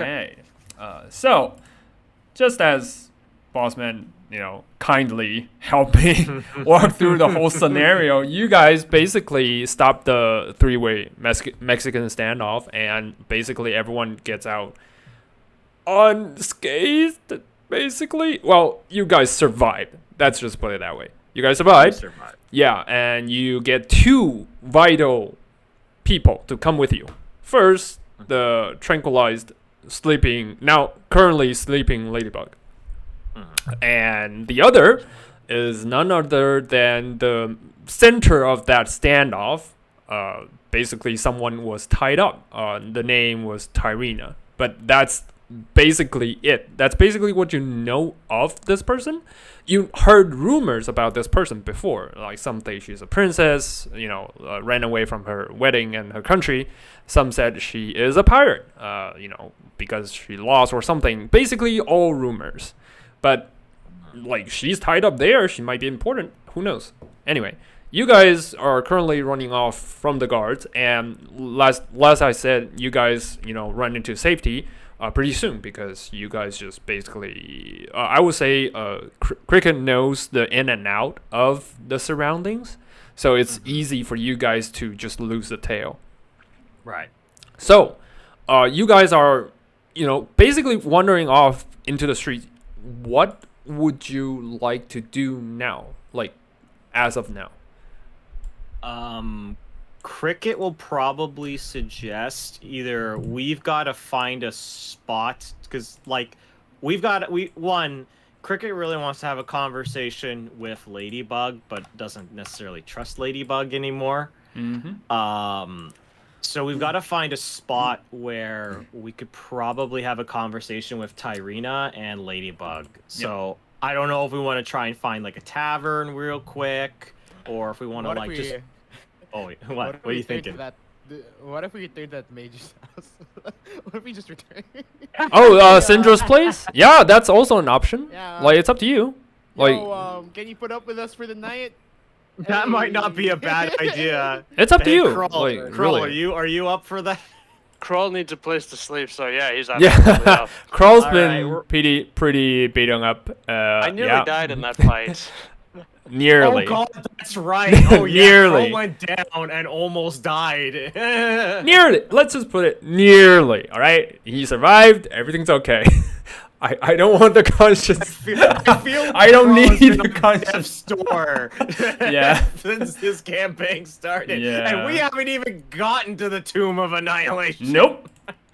right. So, just as Bossman, kindly helping walk through the whole scenario, you guys basically stop the three-way Mexican standoff, and basically everyone gets out unscathed, basically. Well, you guys survived. Let's just put it that way. You guys survived. Yeah, and you get two vital people to come with you. First, the tranquilized currently sleeping Ladybug. And the other is none other than the center of that standoff. Basically, someone was tied up. The name was Tyrina. But that's basically it. That's basically what you know of this person. You heard rumors about this person before. Like some say she's a princess, ran away from her wedding and her country. Some said she is a pirate, because she lost or something. Basically, all rumors. But she's tied up there. She might be important. Who knows? Anyway, you guys are currently running off from the guards, and last I said, you guys, run into safety pretty soon, because you guys just basically, I would say, Cricket knows the in and out of the surroundings, so it's easy for you guys to just lose the tail. Right. So, you guys are, basically wandering off into the street. What would you like to do now? As of now? Cricket will probably suggest either we've got to find a spot, because Cricket really wants to have a conversation with Ladybug, but doesn't necessarily trust Ladybug anymore. So we've got to find a spot where we could probably have a conversation with Tyrina and Ladybug. So I don't know if we want to try and find a tavern real quick, or if we want to just. Oh wait, what are you thinking? What if we return that mage's house? What if we just return? Syndra's place? Yeah, that's also an option. Yeah. It's up to you. Can you put up with us for the night? That might not be a bad idea. It's up to you. Kroll, really. are you up for that? Kroll needs a place to sleep, so yeah, he's absolutely up. Kroll's been pretty beaten up. I nearly died in that fight. Nearly. Oh god, that's right. Oh yeah, nearly. Kroll went down and almost died. Nearly. Let's just put it nearly. All right, he survived. Everything's okay. I don't want the conscience. I feel I don't need the conscience store. Yeah. Since this campaign started. Yeah. And we haven't even gotten to the Tomb of Annihilation. Nope.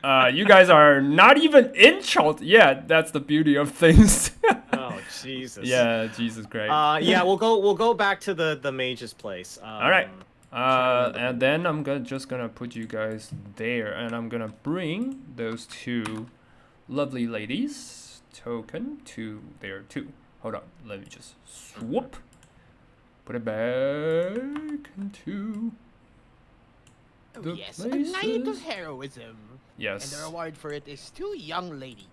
You guys are not even in Chult yet. That's the beauty of things. Oh Jesus. Yeah, Jesus Christ. Yeah, we'll go back to the mage's place. All right. And then I'm just gonna put you guys there, and I'm gonna bring those two lovely ladies token to there too. Hold on, let me just swoop. Put it back into the yes, places. a night of heroism. Yes. And the reward for it is 2 young ladies.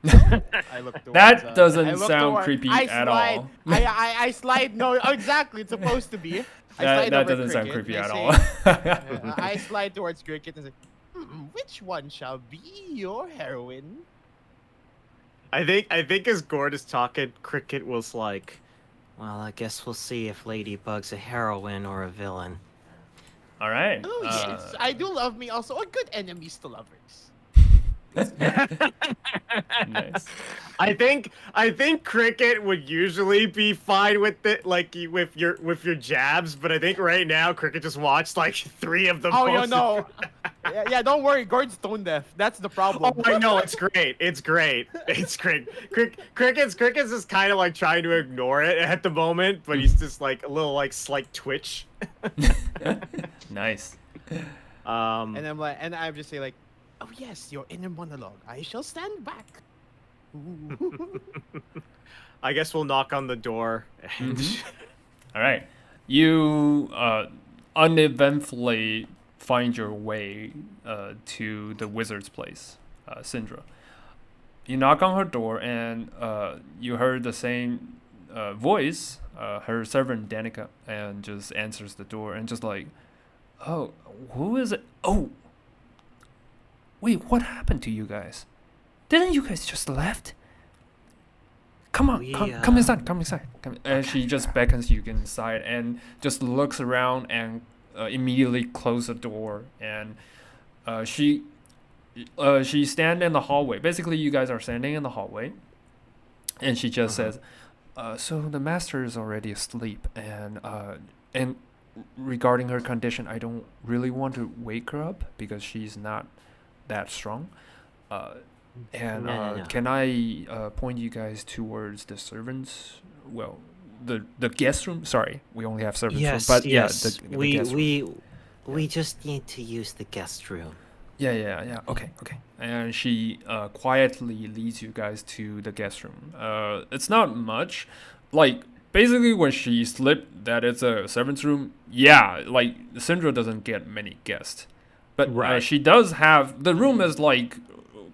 I look towards, that doesn't sound creepy at all. I slide. No, exactly. It's supposed to be. That doesn't sound creepy at all. I slide towards Cricket and say, which one shall be your heroine? I think as Gord is talking, Cricket was like, well, I guess we'll see if Ladybug's a heroine or a villain. All right. Oh yes, I do love me also a good enemies to lovers. Nice. I think Cricket would usually be fine with it, with your jabs, but I think right now Cricket just watched 3 of them. Oh no. yeah, don't worry, Gord's tone deaf. That's the problem. Oh, I know, it's great. It's great. Cricket's just kind of trying to ignore it at the moment, but he's just a little slight twitch. Nice. And I'm just say oh yes, your inner monologue. I shall stand back. I guess we'll knock on the door. All right. You uneventfully find your way to the wizard's place, Syndra. You knock on her door, and you heard the same voice, her servant Danica, and just answers the door, and just oh, who is it? Oh, Wait, what happened to you guys? Didn't you guys just left? Come on, come inside, come inside. And she just beckons you inside and just looks around and immediately closes the door. And she stands in the hallway. Basically, you guys are standing in the hallway. And she just says, so the master is already asleep. And regarding her condition, I don't really want to wake her up because she's not that strong. No. Can I point you guys towards the servants? Well, the guest room. Sorry, we only have servants room, but yes. the guest room. We just need to use the guest room. Yeah. Okay. And she quietly leads you guys to the guest room. It's not much, like basically when she slipped that it's a servants room. Yeah, like Syndra doesn't get many guests, but she does have the room is like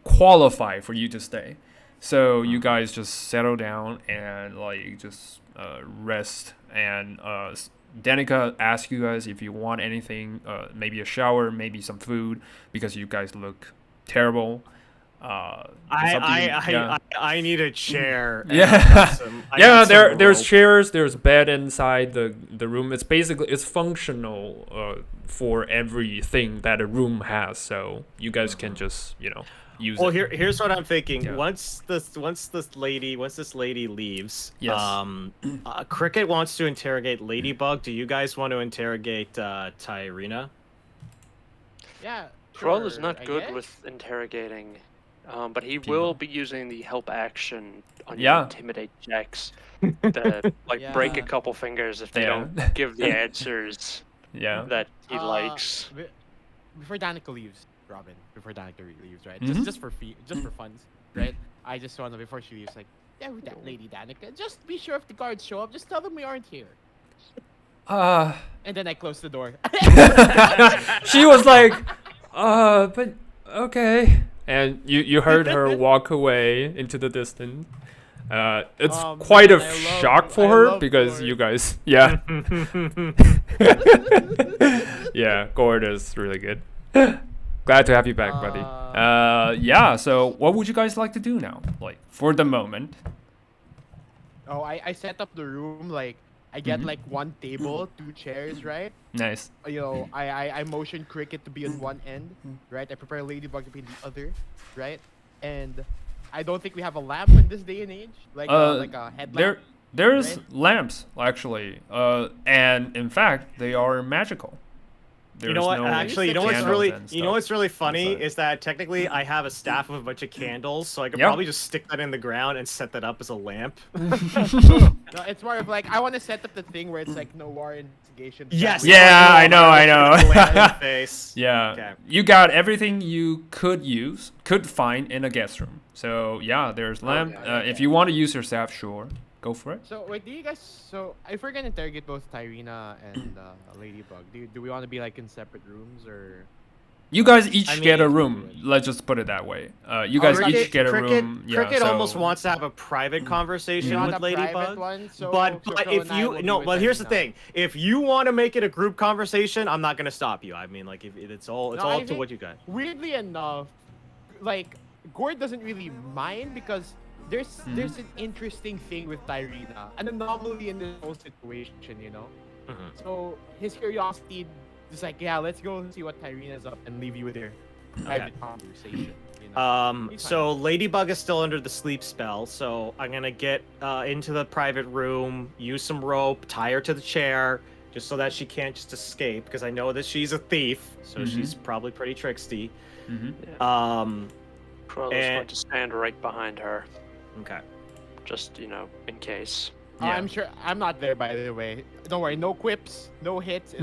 qualified for you to stay, so you guys just settle down and like just rest. And Danica asks you guys if you want anything, maybe a shower, maybe some food, because you guys look terrible. I need a chair. There's chairs, there's bed inside the room. It's basically functional for everything that a room has, so you guys can just use well, it. here's what I'm thinking. Yeah. Once this lady leaves, yes. Cricket wants to interrogate Ladybug. Do you guys want to interrogate Tyrina? Yeah. Kroll is not good with interrogating, but he will be using the help action on your intimidate checks to break a couple fingers if they don't give the answers that he likes. Before Danica leaves, Robin. Before Danica leaves, right? Mm-hmm. Just for funs, right? I just want to, before she leaves, like, yeah, with that lady Danica, just be sure if the guards show up, just tell them we aren't here. And then I close the door. She was like, but okay. And you heard her walk away into the distance. It's quite a shock for her because you guys, yeah, Gord is really good. Glad to have you back, buddy. So what would you guys like to do now? Like, for the moment. Oh, I set up the room, like, I get, like, one table, 2 chairs, right? Nice. I motion Cricket to be on one end, right? I prepare Ladybug to be the other, right? And I don't think we have a lamp in this day and age, like a headlamp. There's lamps, actually. And, in fact, they are magical. You know what? Actually, what's really funny is that technically I have a staff with a bunch of candles, so I could probably just stick that in the ground and set that up as a lamp. No, it's more of like I want to set up the thing where it's like no war investigation. Yes. Yeah, I know. Face. Yeah. Okay. You got everything you could find in a guest room. So yeah, there's lamp. If you want to use your staff, sure. Go for it. So wait, if we're gonna interrogate both Tyrina and Ladybug, do we want to be like in separate rooms or? You guys each get a room. Let's just put it that way. You guys each get a room. Cricket almost wants to have a private conversation with Ladybug. But here's the thing: if you want to make it a group conversation, I'm not gonna stop you. I mean, like, if it's all up to what you got. Weirdly enough, like Gord doesn't really mind because there's an interesting thing with Tyrina, an anomaly in this whole situation, So his curiosity is like, yeah, let's go see what Tyrina's up and leave you with your private conversation. So Ladybug is still under the sleep spell, so I'm gonna get into the private room, use some rope, tie her to the chair, just so that she can't just escape, because I know that she's a thief, so she's probably pretty tricksy. Kroll is going to stand right behind her. Okay. Just, in case. Yeah. I'm sure. I'm not there, by the way. Don't worry. No quips. No hits.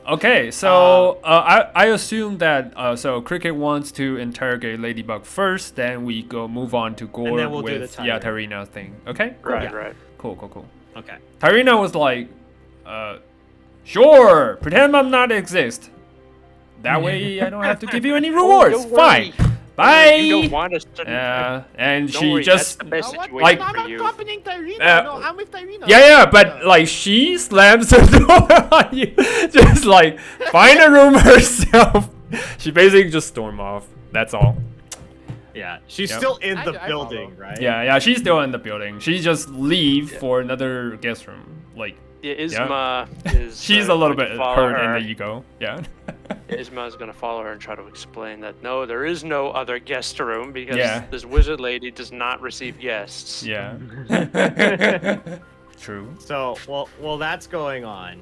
Okay. So I assume that so Cricket wants to interrogate Ladybug first, then we move on to Gore with Tyrina thing. Okay. Right. Cool. Okay. Tyrina was like, sure. Pretend I'm not exist. That way I don't have to give you any rewards. Fine. Bye. You don't want us to. And she worry, just that's the best like. I'm for you. accompanying Tyrina. No, I'm with Tyrina. Yeah, but like she slams the door on you, just like find a room herself. She basically just stormed off. That's all. Yeah, she's Yep. still in the I building, follow. right? Yeah, she's still in the building. She just leave for another guest room. Like, Yeah, Isma is. she's a little going bit to follow hurt her. in the ego. Yeah. Isma is going to follow her and try to explain that no, there is no other guest room because Yeah. this wizard lady does not receive guests. Yeah. True. So, while that's going on,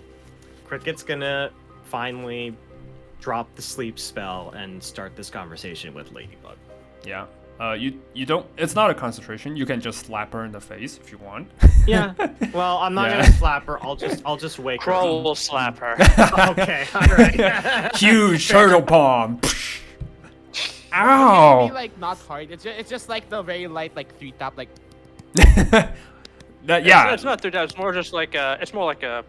Cricket's gonna finally drop the sleep spell and start this conversation with Ladybug. Yeah. You don't. It's not a concentration. You can just slap her in the face if you want. Yeah. Well, I'm not Yeah. gonna slap her. I'll just wake her Kroll up. will slap her. Okay. All right. Huge turtle palm. It'd Ow. be like not hard. It's just like the very light like 3 tap like. Yeah. It's not through that. It's more just like a. It's more like a.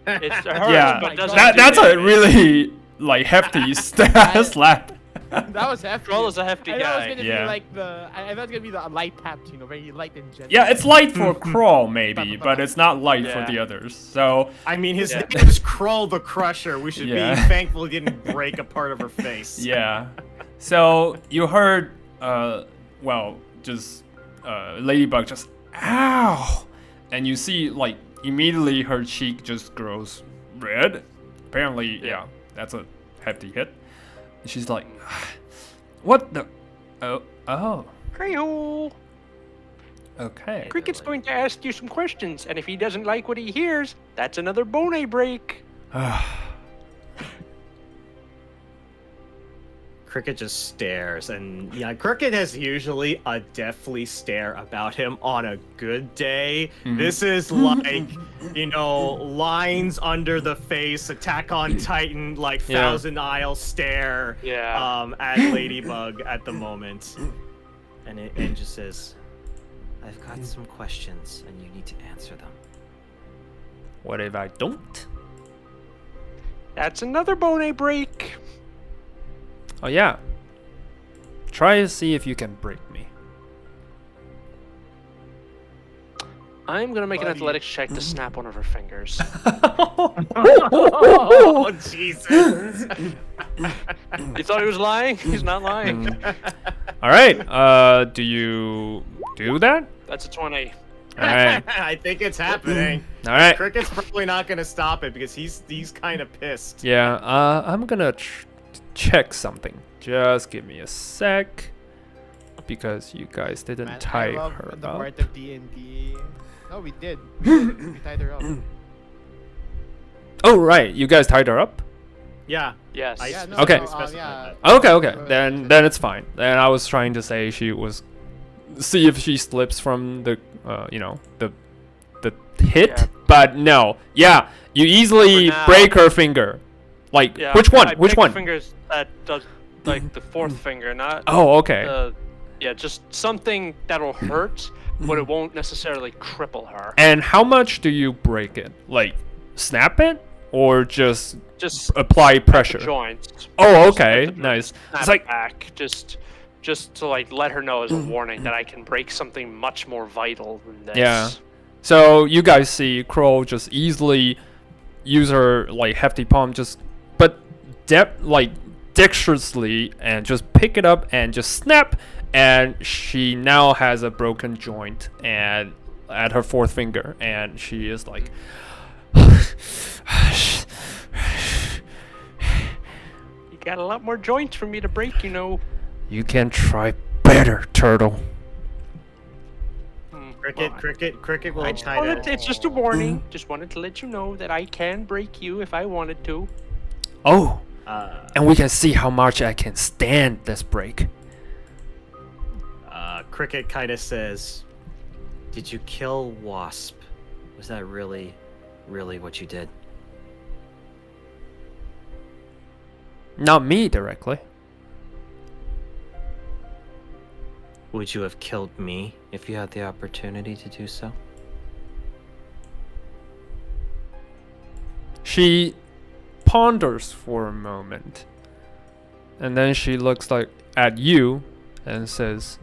It hurts, Yeah. but doesn't That- do That's a damage. really like hefty slap. That was hefty. Kroll is a hefty I thought it was guy. gonna Yeah. be like the. I thought it was gonna be the light taps, you know, very light and gentle. Yeah, it's light for Crawl maybe, but it's not light for Yeah. the others. So I mean, his Yeah. name is Kroll the Crusher. We should Yeah. be thankful he didn't break a part of her face. yeah. So you heard, Ladybug just ow, and you see like immediately her cheek just grows red. Apparently, yeah, that's a hefty hit. And she's like, what the? Oh, Kreol. okay. Cricket's going to ask you some questions, and if he doesn't like what he hears, that's another bone break. Cricket just stares, and yeah, Cricket has usually a deathly stare about him on a good day. This is like, lines under the face, Attack on Titan, like Yeah. Thousand Isle stare. Yeah. At Ladybug at the moment, and it just says, I've got some questions, and you need to answer them. What if I don't? That's another bone break. Oh yeah. Try to see if you can break me. I'm gonna make an Buddy. athletics check to snap one of her fingers. "Oh Jesus!" You thought he was lying? He's not lying. All right. Do you do that? That's a 20. All right. I think it's happening. All right. Cricket's probably not gonna stop it because he's kind of pissed. Yeah. I'm gonna check something. Just give me a sec, because you guys didn't Man, tie I love her the up. part of D&D. No, we did. We tied her up. Oh right, you guys tied her up. Yeah. Yes. I Yeah, no, Okay. no, specified yeah. that. Okay. Then it's fine. Then I was trying to say she was see if she slips from the the hit, Yeah. but no. Yeah, you easily For now- break her finger. Like Yeah, which one? I Which picked one? Fingers that does like the fourth finger, not. Oh, okay. Yeah, just something that'll hurt, but it won't necessarily cripple her. And how much do you break it? Like snap it or just Just apply pressure? joints. Oh, Just okay, snap the nice. Snap It's like it back, just to like let her know as a warning that I can break something much more vital than this. Yeah. So you guys see Crow just easily use her like hefty palm, but dexterously, and just pick it up and just snap, and she now has a broken joint and at her fourth finger, and she is like, You got a lot more joints for me to break, you know. you can try better, turtle. Cricket will It's just a warning. Just wanted to let you know that I can break you if I wanted to. Oh, and we can see how much I can stand this break. Cricket kind of says, "Did you kill Wasp? Was that really what you did?" Not me directly. Would you have killed me if you had the opportunity to do so? She ponders for a moment, and then she looks at you and says,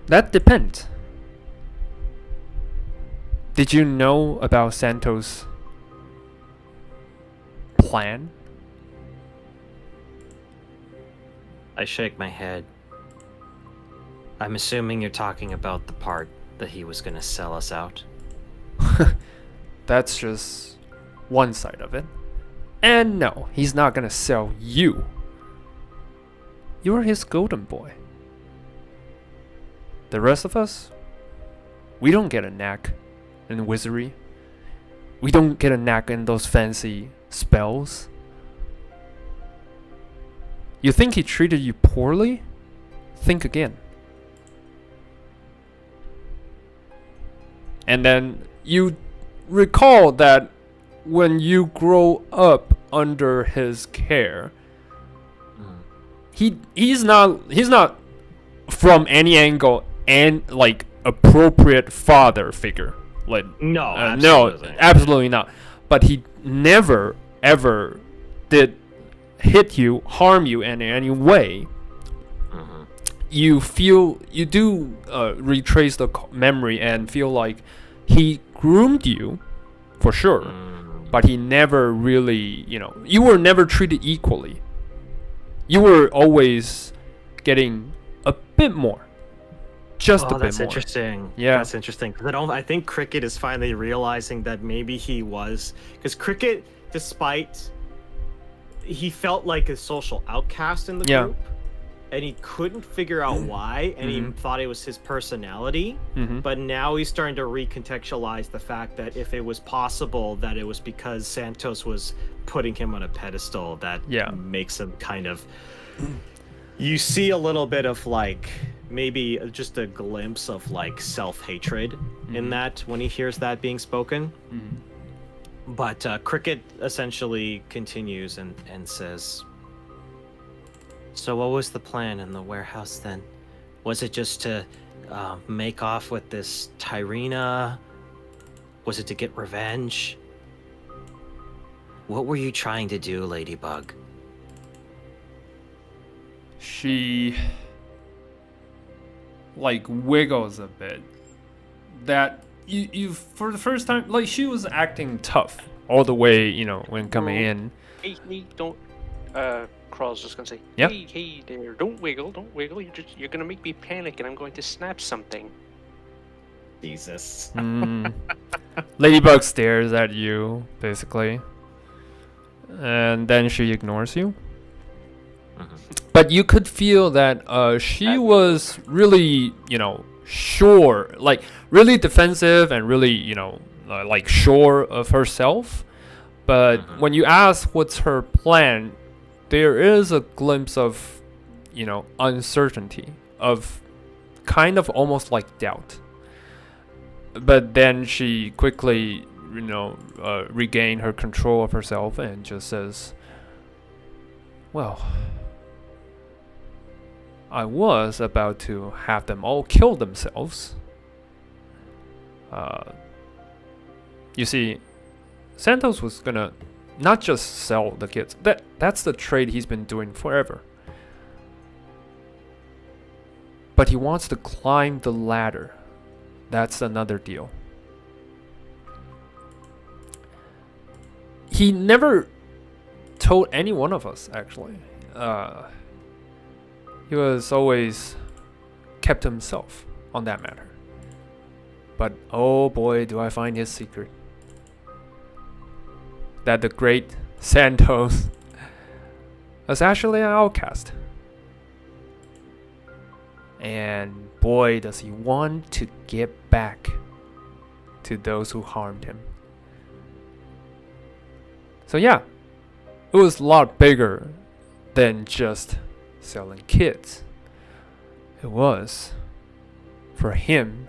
"That depends. Did you know about Santos' plan? I shake my head. I'm assuming you're talking about the part that he was gonna sell us out. That's just one side of it. And no, he's not gonna sell you. You're his golden boy. The rest of us, we don't get a knack in wizardry. We don't get a knack in those fancy spells. You think he treated you poorly? Think again. And then you recall that when you grow up under his care, he's not from any angle and like appropriate father figure. Like absolutely not. But he never ever did hit you, harm you in any way. You do retrace the memory and feel like he groomed you for sure, but he never really, you were never treated equally. You were always getting a bit more. Just a bit more. That's interesting. Yeah. That's interesting. I think Cricket is finally realizing that maybe he was... Because Cricket, despite... He felt like a social outcast in the group. And he couldn't figure out why. And he thought it was his personality. But now he's starting to recontextualize the fact that if it was possible that it was because Santos was putting him on a pedestal, that makes him kind of... You see a little bit of like... maybe just a glimpse of like self-hatred in that when he hears that being spoken. But Cricket essentially continues and says, so what was the plan in the warehouse then? Was it just to make off with this Tyrina? Was it to get revenge? What were you trying to do, Ladybug? She like wiggles a bit. That you for the first time, like she was acting tough all the way, when coming in. Hey, don't. Crawl's just gonna say, hey there, don't wiggle. You're gonna make me panic, and I'm going to snap something. Jesus. Ladybug stares at you basically, and then she ignores you. But you could feel that she was really, sure, like really defensive and really, like sure of herself. But when you ask what's her plan, there is a glimpse of, uncertainty, of kind of almost like doubt. But then she quickly, regained her control of herself and just says, well, I was about to have them all kill themselves. You see, Santos was gonna not just sell the kids. That's the trade he's been doing forever. But he wants to climb the ladder. That's another deal. He never told any one of us, actually. He was always kept himself on that matter. But oh boy, do I find his secret. That the great Santos was actually an outcast. And boy, does he want to get back to those who harmed him. So yeah, it was a lot bigger than just selling kids. It was for him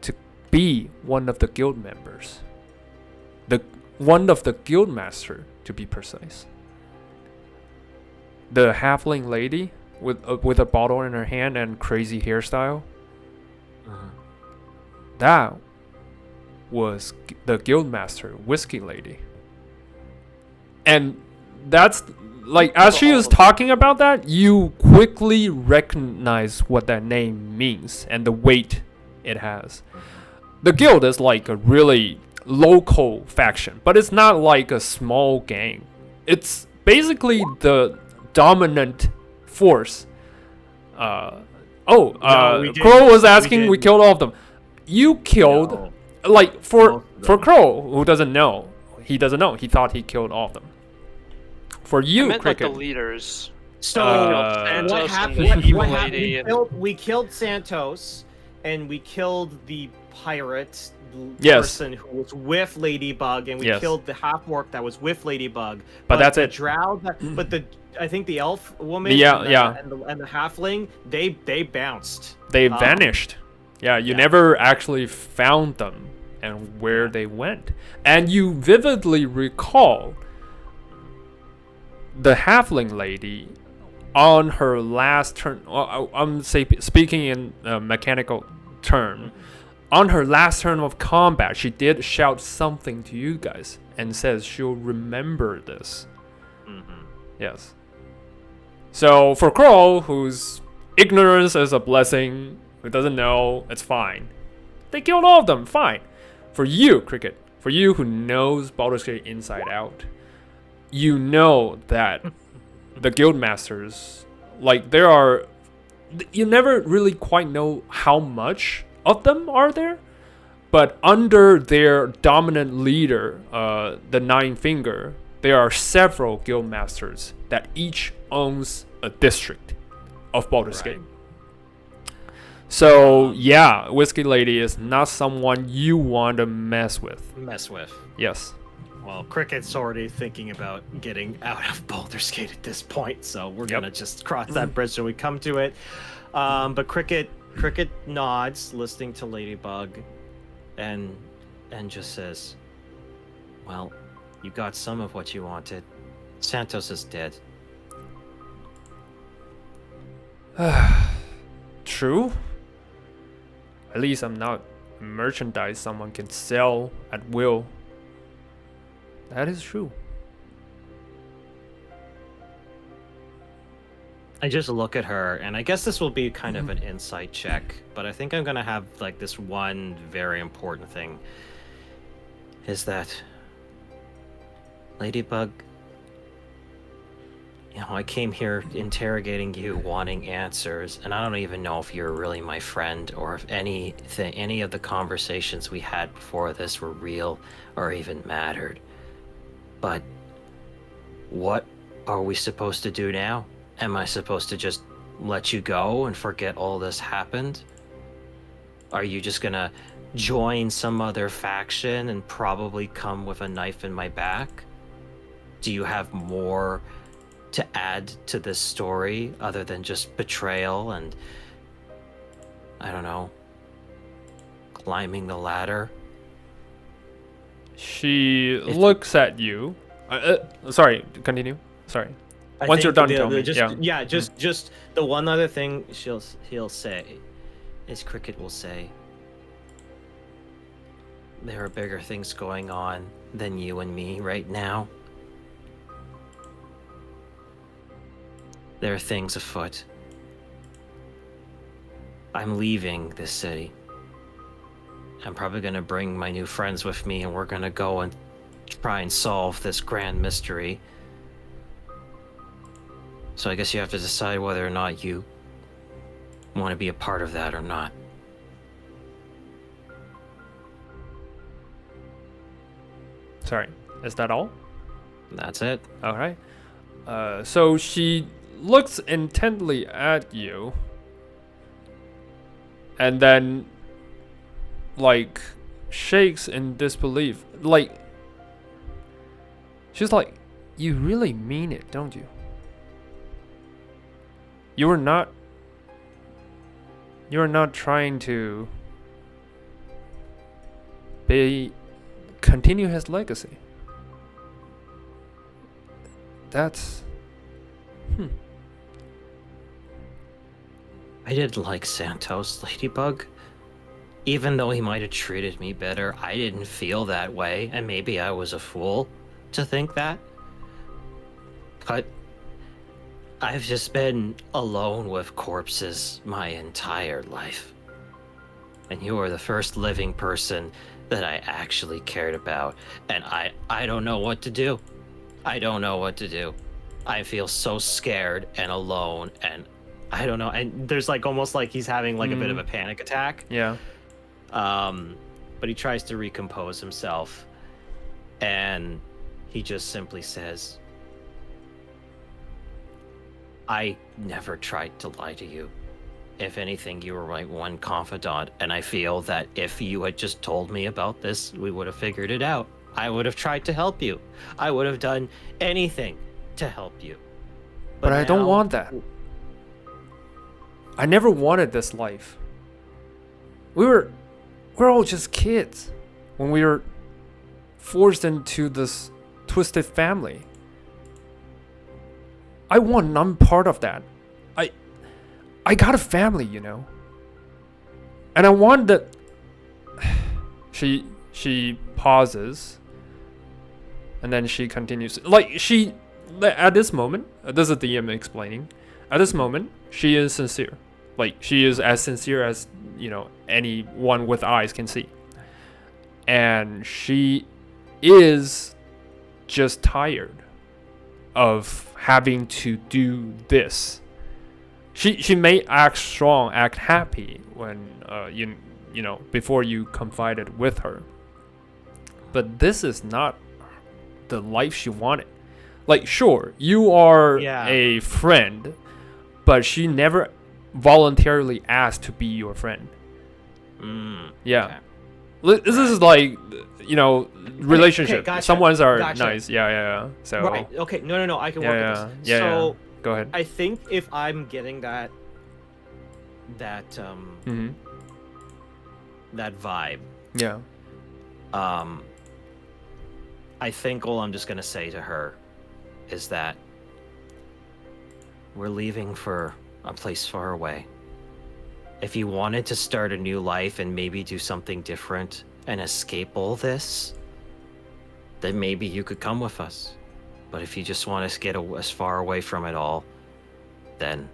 to be one of the guild members. One of the guild master, to be precise. The halfling lady with a bottle in her hand and crazy hairstyle. That was the guild master, whiskey lady. And that's like, as she was talking about that, you quickly recognize what that name means and the weight it has. The guild is like a really local faction, but it's not like a small gang. It's basically the dominant force. Crow was asking, we killed all of them. You killed, like, for Crow, who doesn't know, he doesn't know. He thought he killed all of them. For you, I meant, Cricket. like, the leaders. So Santos what happened? and the evil What lady happened? We killed Santos, and we killed the pirate Yes. person who was with Ladybug, and we Yes. killed the half-orc that was with Ladybug. But that's the it. Drow, but I think the elf woman Yeah, and the halfling, they bounced. They vanished. Yeah, you never actually found them and where they went. And you vividly recall the halfling lady on her last turn. I'm speaking in a mechanical term. On her last turn of combat, she did shout something to you guys and says she'll remember this. Yes. So for Crow, whose ignorance is a blessing, who doesn't know, it's fine. They killed all of them, fine. For you, Cricket, for you who knows Baldur's Gate inside out, you know that the guild masters, like, there are, you never really quite know how much of them are there, but under their dominant leader, the Nine Finger, there are several guild masters that each owns a district of Baldur's Gate. So yeah, Whiskey Lady is not someone you want to mess with. Yes. Well, Cricket's already thinking about getting out of Baldur's Gate at this point, so we're gonna just cross that bridge when we come to it. But Cricket nods, listening to Ladybug, and just says, "Well, you got some of what you wanted. Santos is dead." True. At least I'm not merchandise someone can sell at will. That is true. I just look at her, and I guess this will be kind of an insight check, but I think I'm gonna have like this one very important thing. Is that Ladybug, you know, I came here interrogating you, wanting answers, and I don't even know if you're really my friend or if any of the conversations we had before this were real or even mattered. But what are we supposed to do now? Am I supposed to just let you go and forget all this happened? Are you just gonna join some other faction and probably come with a knife in my back? Do you have more to add to this story other than just betrayal and, I don't know, climbing the ladder? She looks at you. Sorry, continue. Sorry. Once you're done, tell me. Just the one other thing he'll say is Cricket will say, there are bigger things going on than you and me right now. There are things afoot. I'm leaving this city. I'm probably gonna bring my new friends with me, and we're gonna go and try and solve this grand mystery. So I guess you have to decide whether or not you want to be a part of that or not. Sorry, is that all? That's it. All right. So she looks intently at you, and then, like, shakes in disbelief. Like, she's like, "You really mean it, don't you? You're not trying to continue his legacy." That's I didn't like Santos, Ladybug. Even though he might have treated me better, I didn't feel that way, and maybe I was a fool to think that. But I've just been alone with corpses my entire life. And you are the first living person that I actually cared about, and I don't know what to do. I don't know what to do. I feel so scared and alone, and I don't know. And there's like almost like he's having like a bit of a panic attack. Yeah. But he tries to recompose himself, and he just simply says, I never tried to lie to you. If anything, you were my one confidant, and I feel that if you had just told me about this, we would have figured it out. I would have tried to help you. I would have done anything to help you. But I don't want that. I never wanted this life. We're all just kids when we were forced into this twisted family. I want none part of that. I got a family, you know. And I want that. She pauses, and then she continues. Like she, at this moment, this is the DM explaining. At this moment, she is sincere. Like she is as sincere as, you know, anyone with eyes can see. And she is just tired of having to do this. She may act strong, act happy when you know before you confided with her. But this is not the life she wanted. Like sure, you are a friend, but she never voluntarily asked to be your friend. Yeah. Okay. This is like, you know, relationship. Okay, gotcha. Some ones are nice. Yeah. So right. Okay. No. I can work with this. So go ahead. I think if I'm getting that vibe. Yeah. I think all I'm just gonna say to her is that we're leaving for a place far away. If you wanted to start a new life and maybe do something different and escape all this, then maybe you could come with us. But if you just want to get as far away from it all, then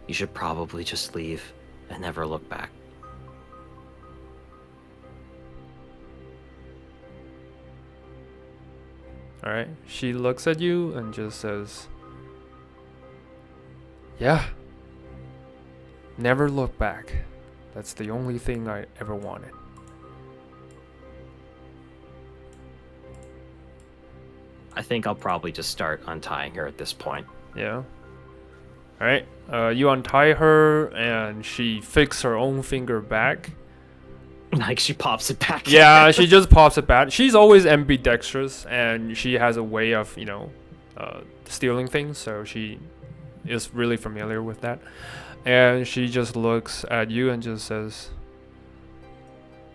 you should probably just leave and never look back. All right. She looks at you and just says, yeah. Never look back. That's the only thing I ever wanted. I think I'll probably just start untying her at this point. Yeah. All right. You untie her, and she fixes her own finger back. Like she pops it back. Yeah, she just pops it back. She's always ambidextrous, and she has a way of, you know, stealing things. So she is really familiar with that. And she just looks at you and just says,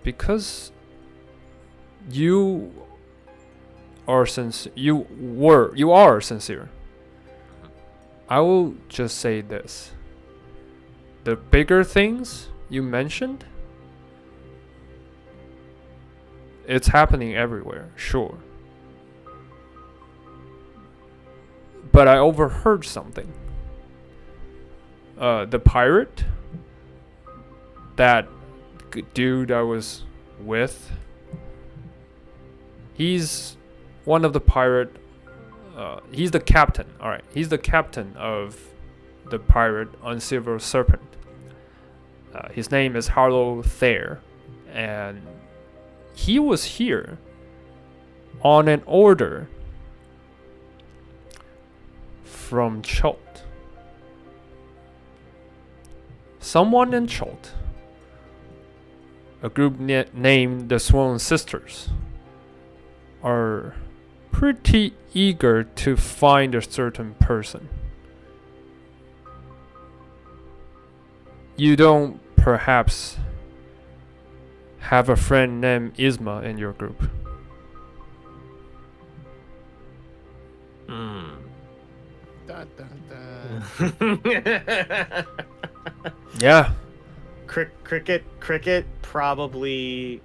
because you are sincere, you are sincere. I will just say this. The bigger things you mentioned, it's happening everywhere, sure. But I overheard something. The pirate, that dude I was with, he's one of the pirate. He's the captain. All right, he's the captain of the pirate on Silver Serpent. His name is Harlow Thayer, and he was here on an order from Chult. Someone in Chult, a group named the Swan Sisters, are pretty eager to find a certain person. You don't perhaps have a friend named Isma in your group? Dun, dun, dun. Yeah. Cricket probably.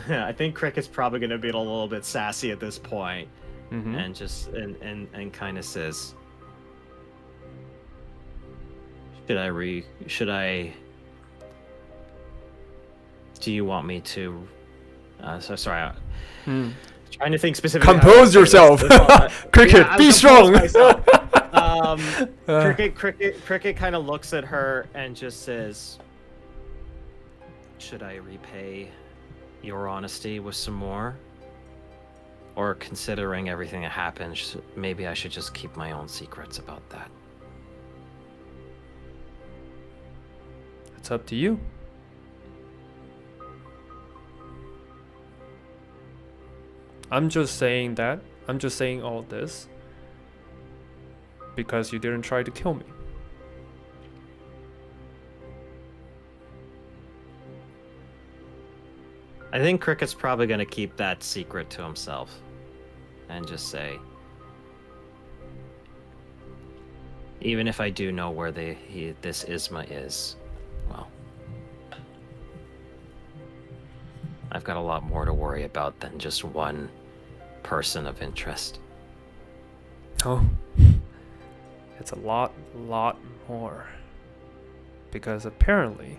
I think Cricket's probably gonna be a little bit sassy at this point, and just and kind of says, "Should I? Do you want me to So sorry. Trying to think specifically. Compose yourself, Cricket. Be strong. Cricket kind of looks at her and just says, "Should I repay your honesty with some more? Or considering everything that happened, maybe I should just keep my own secrets about that." It's up to you. I'm just saying that. I'm just saying all this because you didn't try to kill me. I think Cricket's probably going to keep that secret to himself and just say, even if I do know where this Isma is, well, I've got a lot more to worry about than just one person of interest. Oh, it's a lot more. Because apparently,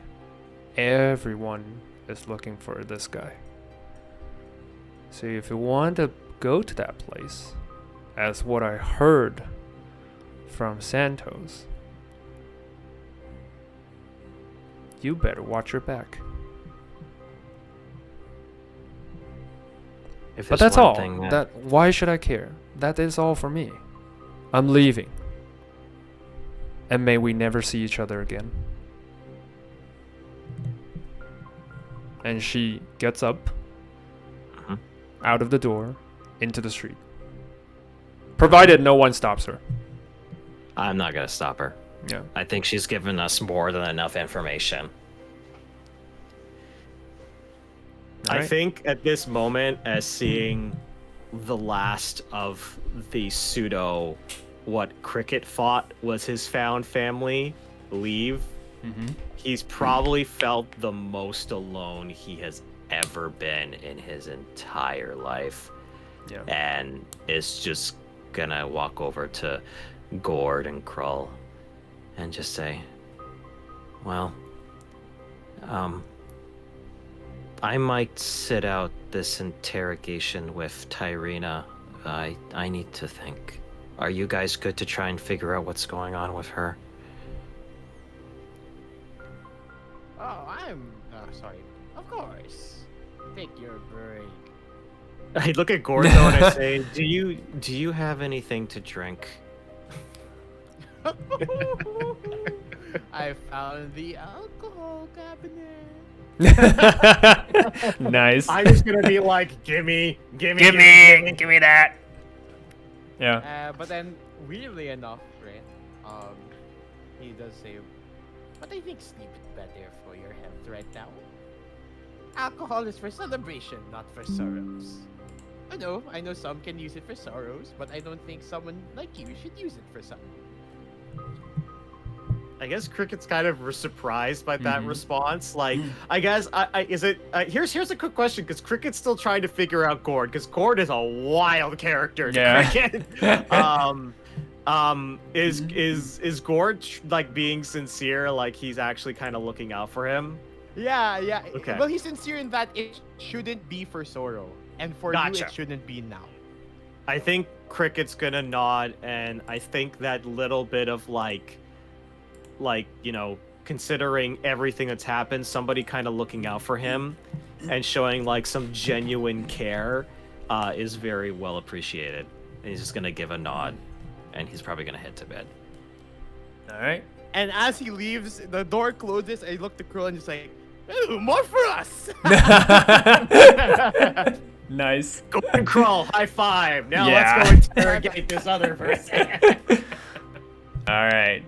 everyone is looking for this guy. So if you want to go to that place, as what I heard from Santos, you better watch your back. But that's all. Why should I care? That is all for me. I'm leaving. And may we never see each other again. And she gets up, out of the door, into the street. Provided no one stops her. I'm not going to stop her. Yeah. I think she's given us more than enough information. Right. I think at this moment, as seeing the last of the pseudo, what Cricket thought was his found family leave, he's probably felt the most alone he has ever been in his entire life. Yeah. And is just gonna walk over to Gord and Krull and just say, well, I might sit out this interrogation with Tyrina. I need to think. Are you guys good to try and figure out what's going on with her? Oh, I'm sorry. Of course. Take your break. I look at Gord though and I say, do you have anything to drink? I found the alcohol cabinet. Nice. I'm just gonna be like, gimme that. Yeah. But then, weirdly enough, right? He does say, but I think sleep is better for your health right now. Alcohol is for celebration, not for sorrows. I know some can use it for sorrows, but I don't think someone like you should use it for some. I guess Cricket's kind of surprised by that response. Like, I guess, here's a quick question, because Cricket's still trying to figure out Gord, because Gord is a wild character. Yeah. Cricket. Is Gord like being sincere? Like he's actually kind of looking out for him? Yeah. Okay. Well, he's sincere in that it shouldn't be for sorrow, and for you it shouldn't be now. I think Cricket's gonna nod, and I think that little bit of like, you know, considering everything that's happened, somebody kind of looking out for him and showing like some genuine care is very well appreciated. And he's just gonna give a nod, and he's probably gonna head to bed. All right. And as he leaves, the door closes. I look to Krull and just like, ooh, more for us. Nice. Go and Krull, high five. Now Yeah. let's go interrogate this other person. All right.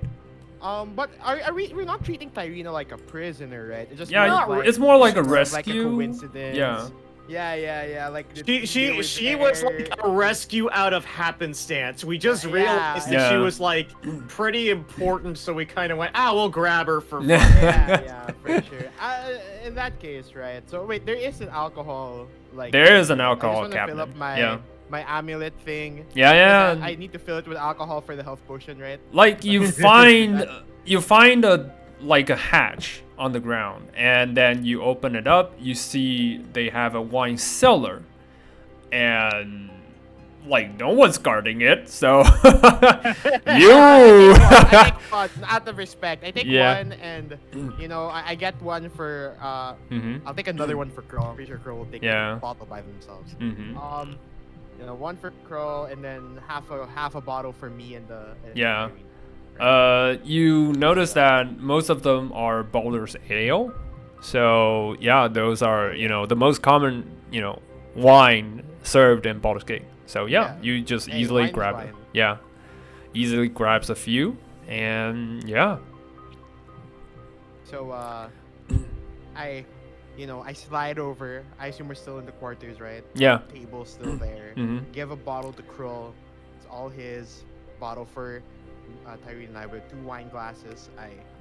But we're not treating Tyrina like a prisoner, right? It's just It's more like a like a rescue. coincidence. Yeah. Like she was like a rescue out of happenstance. We just realized that she was like pretty important, so we kind of went, we'll grab her for fun. yeah, for sure. In that case, right? So wait, there is an alcohol like. There is an alcohol I just cabinet. Fill up my amulet thing. Yeah. I need to fill it with alcohol for the health potion, right? Like you find a like a hatch on the ground, and then you open it up, you see they have a wine cellar, and like no one's guarding it, so you I take one out of respect. I take one, and I get one for I'll take another one for Crow. I'm pretty sure Crow will take a bottle by themselves. One for Crow, and then half a bottle for me and the you notice that most of them are Baldur's Ale, so yeah, those are the most common wine served in Baldur's Gate. So you just easily grab it. Yeah, easily grabs a few, and yeah. So I slide over. I assume we're still in the quarters, right? Yeah. Table's still there. Give a bottle to Krill. It's all his. Bottle for Tyrene and I with 2 wine glasses.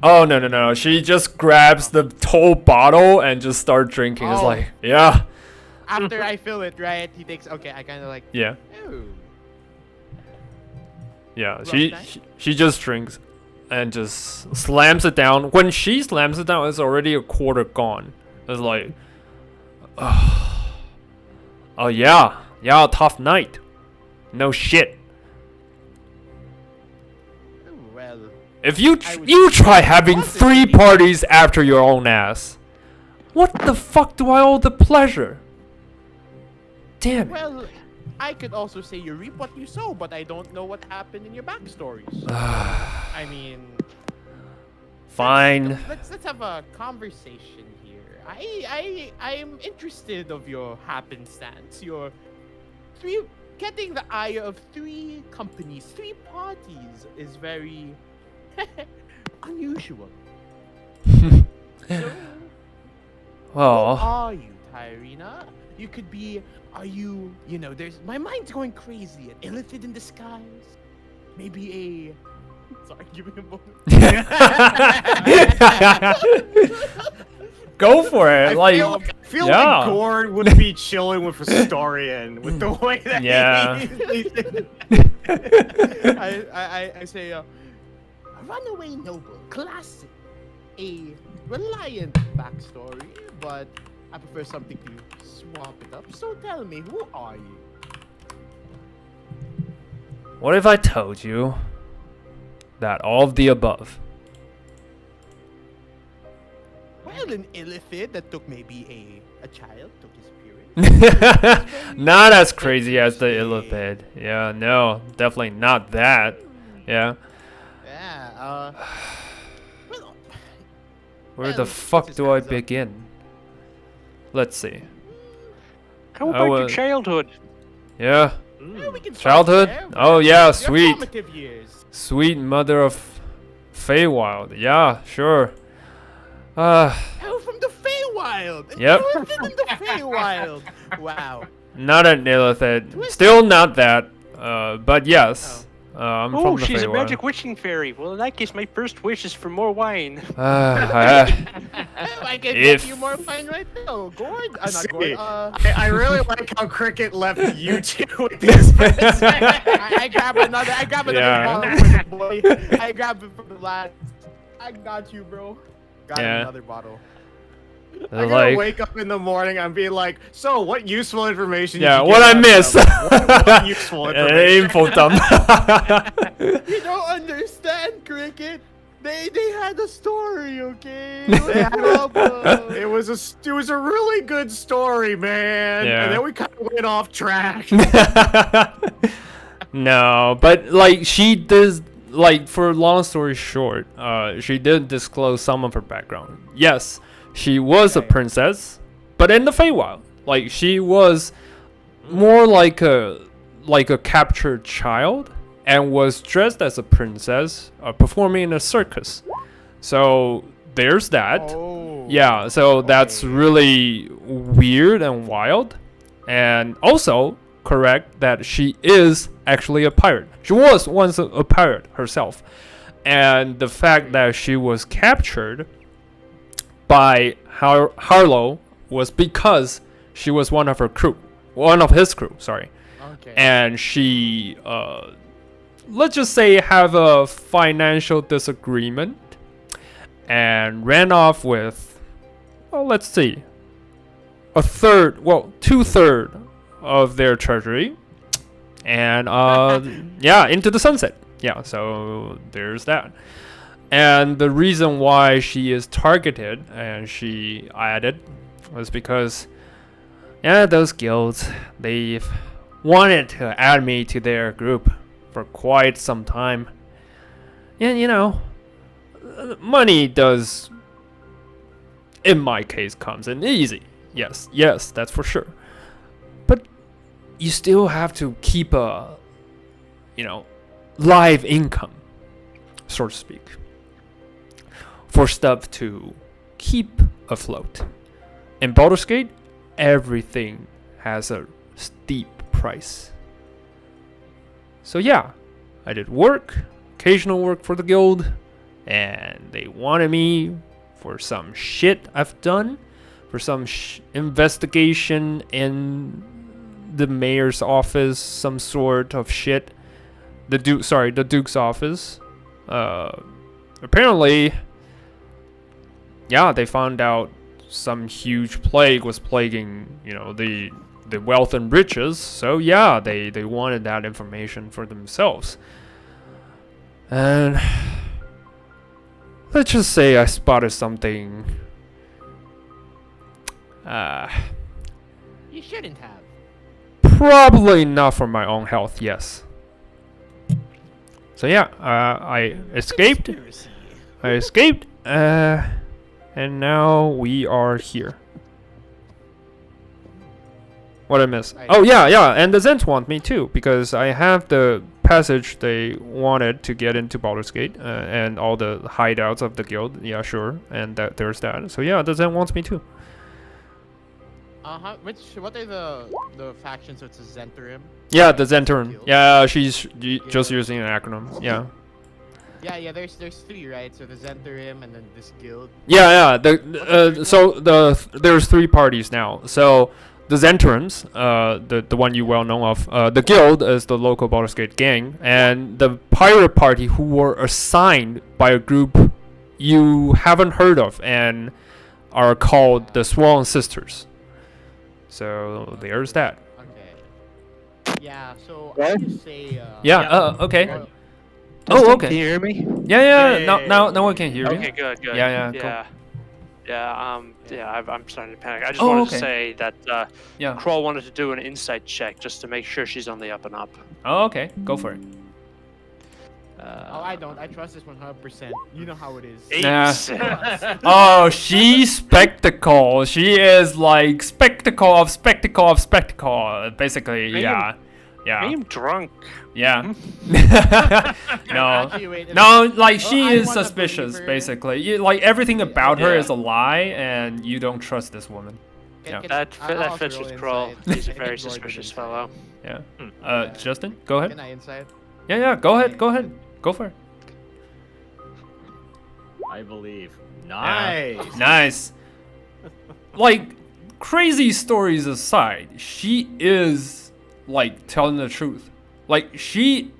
Oh no! She just grabs the whole bottle and just start drinking. It's like After I fill it, right? He takes. Okay, I kind of like. Yeah. Ew. Yeah. She just drinks, and just slams it down. When she slams it down, it's already a quarter gone. It's like, oh yeah, tough night. No shit. Well, if you try having 3 parties after your own ass, what the fuck do I owe the pleasure? Damn it. Well, I could also say you reap what you sow, but I don't know what happened in your backstories. I mean, fine. Let's have a conversation here. I'm interested of your happenstance. Your getting the eye of 3 companies, 3 parties is very unusual. So, well, who are you, Tyrena? You could be. Are you? There's my mind's going crazy. An illithid in disguise. Maybe a. Sorry, give me a moment. Go for it. I feel like Gord would be chilling with Historian with the way that I say a runaway noble, classic, a reliant backstory, but I prefer something to swap it up. So tell me, who are you? What if I told you that all of the above? Well, an illithid that took maybe a child, took his appearance. Not as crazy as the illithid. Yeah, no, definitely not that. Yeah. Yeah, Where the fuck do I begin? Let's see. How about your childhood? Yeah. Yeah, we can Childhood? start there, Oh yeah, your sweet. formative years. Sweet mother of Feywild. Yeah, sure. Hell from the Feywild! Yep. In the Feywild! Wow. Not an illithid. Still not that. But yes. I'm from the she's a Feywild. magic witching fairy. Well, in that case, my first wish is for more wine. I can get you more wine right now. Gord? Not Gord. I really like how Cricket left you two with this. I grab another bottle for the boy. I grab it from the lad. I got you, bro. Got another bottle. I'm gonna wake up in the morning and be like, so what useful information did you what I miss? What useful information? Info dump. You don't understand, Cricket. They had a story, okay? It was a really good story, man. Yeah. And then we kind of went off track. No, but like she does. Like, for long story short, she did disclose some of her background. Yes, she was a princess, but in the Feywild, like she was more like a captured child and was dressed as a princess, performing in a circus. So there's that. Oh, yeah, so that's really weird and wild, and also correct that she is actually a pirate. She was once a pirate herself, and the fact that she was captured by Harlow was because she was one of his crew. Sorry, okay. And she, let's just say, have a financial disagreement, and ran off with, well, let's see, a third, well, 2/3 of their treasury, and yeah, into the sunset. Yeah, so there's that. And the reason why she is targeted, and she added, was because, yeah, those guilds, they've wanted to add me to their group for quite some time. And, you know, money does, in my case, comes in easy. Yes, that's for sure. But you still have to keep a, you know, live income, so to speak, for stuff to keep afloat. In Baldur's Gate, everything has a steep price. So yeah, I did work, occasional work for the guild, and they wanted me for some shit I've done, for some investigation in the mayor's office, some sort of shit. The Duke's office. Apparently, yeah, they found out some huge plague was plaguing, you know, the wealth and riches. So yeah, they wanted that information for themselves. And let's just say I spotted something. You shouldn't have. Probably not for my own health. Yes. So yeah, I escaped. And now we are here. What I miss? Oh yeah, and the Zens want me too, because I have the passage they wanted to get into Baldur's Gate, and all the hideouts of the guild. Yeah, sure, and there's that. So yeah, the Zen wants me too. What are the factions? So it's a Zentarim? Yeah, the Zentarim. Yeah, she's just using an acronym. Yeah. Yeah. There's 3, right? So the Zentarim and then this guild. Yeah. There's 3 parties now. So the Zentarims, the one you well know of, the guild is the local Baldur's Gate gang, and the pirate party who were assigned by a group you haven't heard of and are called the Swan Sisters. So there's that. Okay. Yeah. So I just say. Okay. Oh, okay. Can you hear me? Yeah. Now I can hear you. Okay, good. Yeah. Cool. Yeah, I'm starting to panic. I just wanted to say that Kroll wanted to do an insight check just to make sure she's on the up and up. Oh, okay. Go for it. I don't. I trust this 100%. You know how it is. Oh, she's spectacle. She is like spectacle of spectacle. Basically, yeah. I'm drunk. Yeah. No, like she is suspicious, basically. Like everything about her is a lie, and you don't trust this woman. Yeah. That fits with Kroll. He's a very suspicious fellow. Yeah. Justin, go ahead. Can I insight? Yeah. Go ahead. Go for it. I believe. Nice. Yeah. Nice. Like, crazy stories aside, she is like telling the truth. Like she,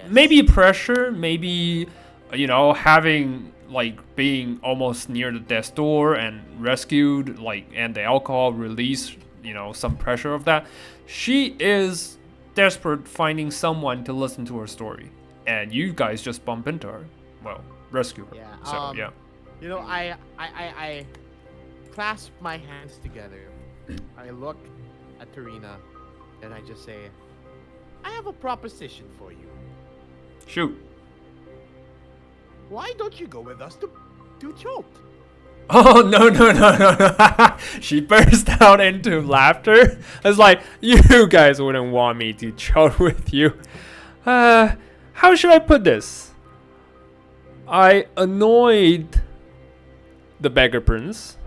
maybe pressure, maybe, you know, having like being almost near the death's door and rescued, like, and the alcohol release, you know, some pressure of that. She is desperate finding someone to listen to her story, and you guys just bump into her. Well, rescue her. Yeah. So yeah. You know, I clasp my hands together. I look at Tarina, and I just say, I have a proposition for you. Shoot. Why don't you go with us to Chote? Oh, no. She burst out into laughter. It's like, you guys wouldn't want me to Chote with you. How should I put this? I annoyed the beggar prince.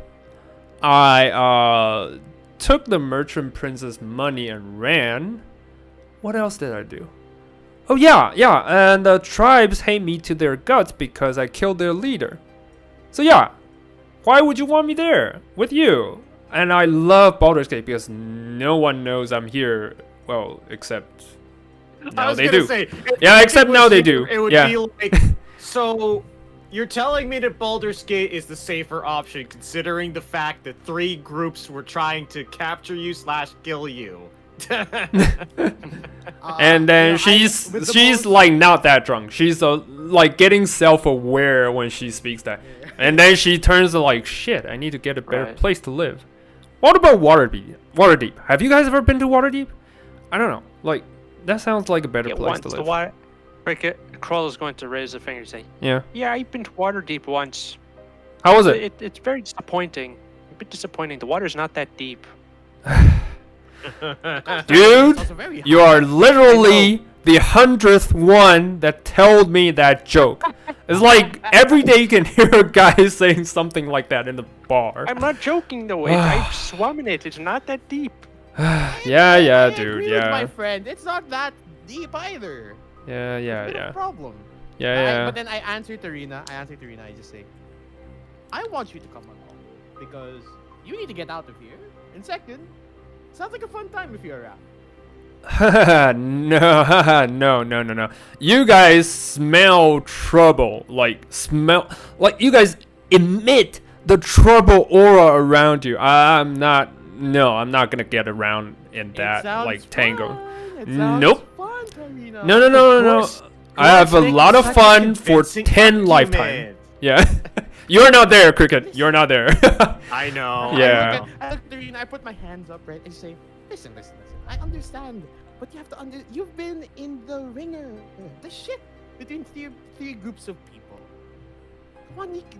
I took the merchant prince's money and ran. What else did I do? Oh yeah, and the tribes hate me to their guts because I killed their leader. So yeah, why would you want me there with you? And I love Baldur's Gate because no one knows I'm here. Well, except now they do. Except now they do. It would be like, so You're telling me that Baldur's Gate is the safer option, considering the fact that 3 groups were trying to capture you / kill you. And then she's like not that drunk. She's like getting self-aware when she speaks that. And then she turns to like, shit, I need to get a better place to live. What about Waterdeep? Waterdeep. Have you guys ever been to Waterdeep? I don't know. Like, that sounds like a better place to live. Crawler's going to raise a finger and say, Yeah, I've been to Waterdeep once. how was it? It's very disappointing. A bit disappointing. The water's not that deep. Dude, you are literally the 100th one that told me that joke. It's like every day you can hear a guy saying something like that in the bar. I'm not joking though. I've swum in it. It's not that deep. Yeah, dude. With Yeah. my friend, it's not that deep either. Yeah. Problem. Yeah. But then I answer Tarina. I just say, I want you to come along because you need to get out of here. And second, sounds like a fun time if you're around. No. You guys smell trouble. Like you guys emit the trouble aura around you. I'm not gonna get around in that like tango. Nope. Fun, Tarina. No. I have a lot of fun for 10 lifetimes. Yeah. You're not there, Cricket. You're not there. I know. Yeah. I look at Tarina, I put my hands up, right, and say, listen. I understand, but you have to you've been in the ringer, the shit between three groups of people.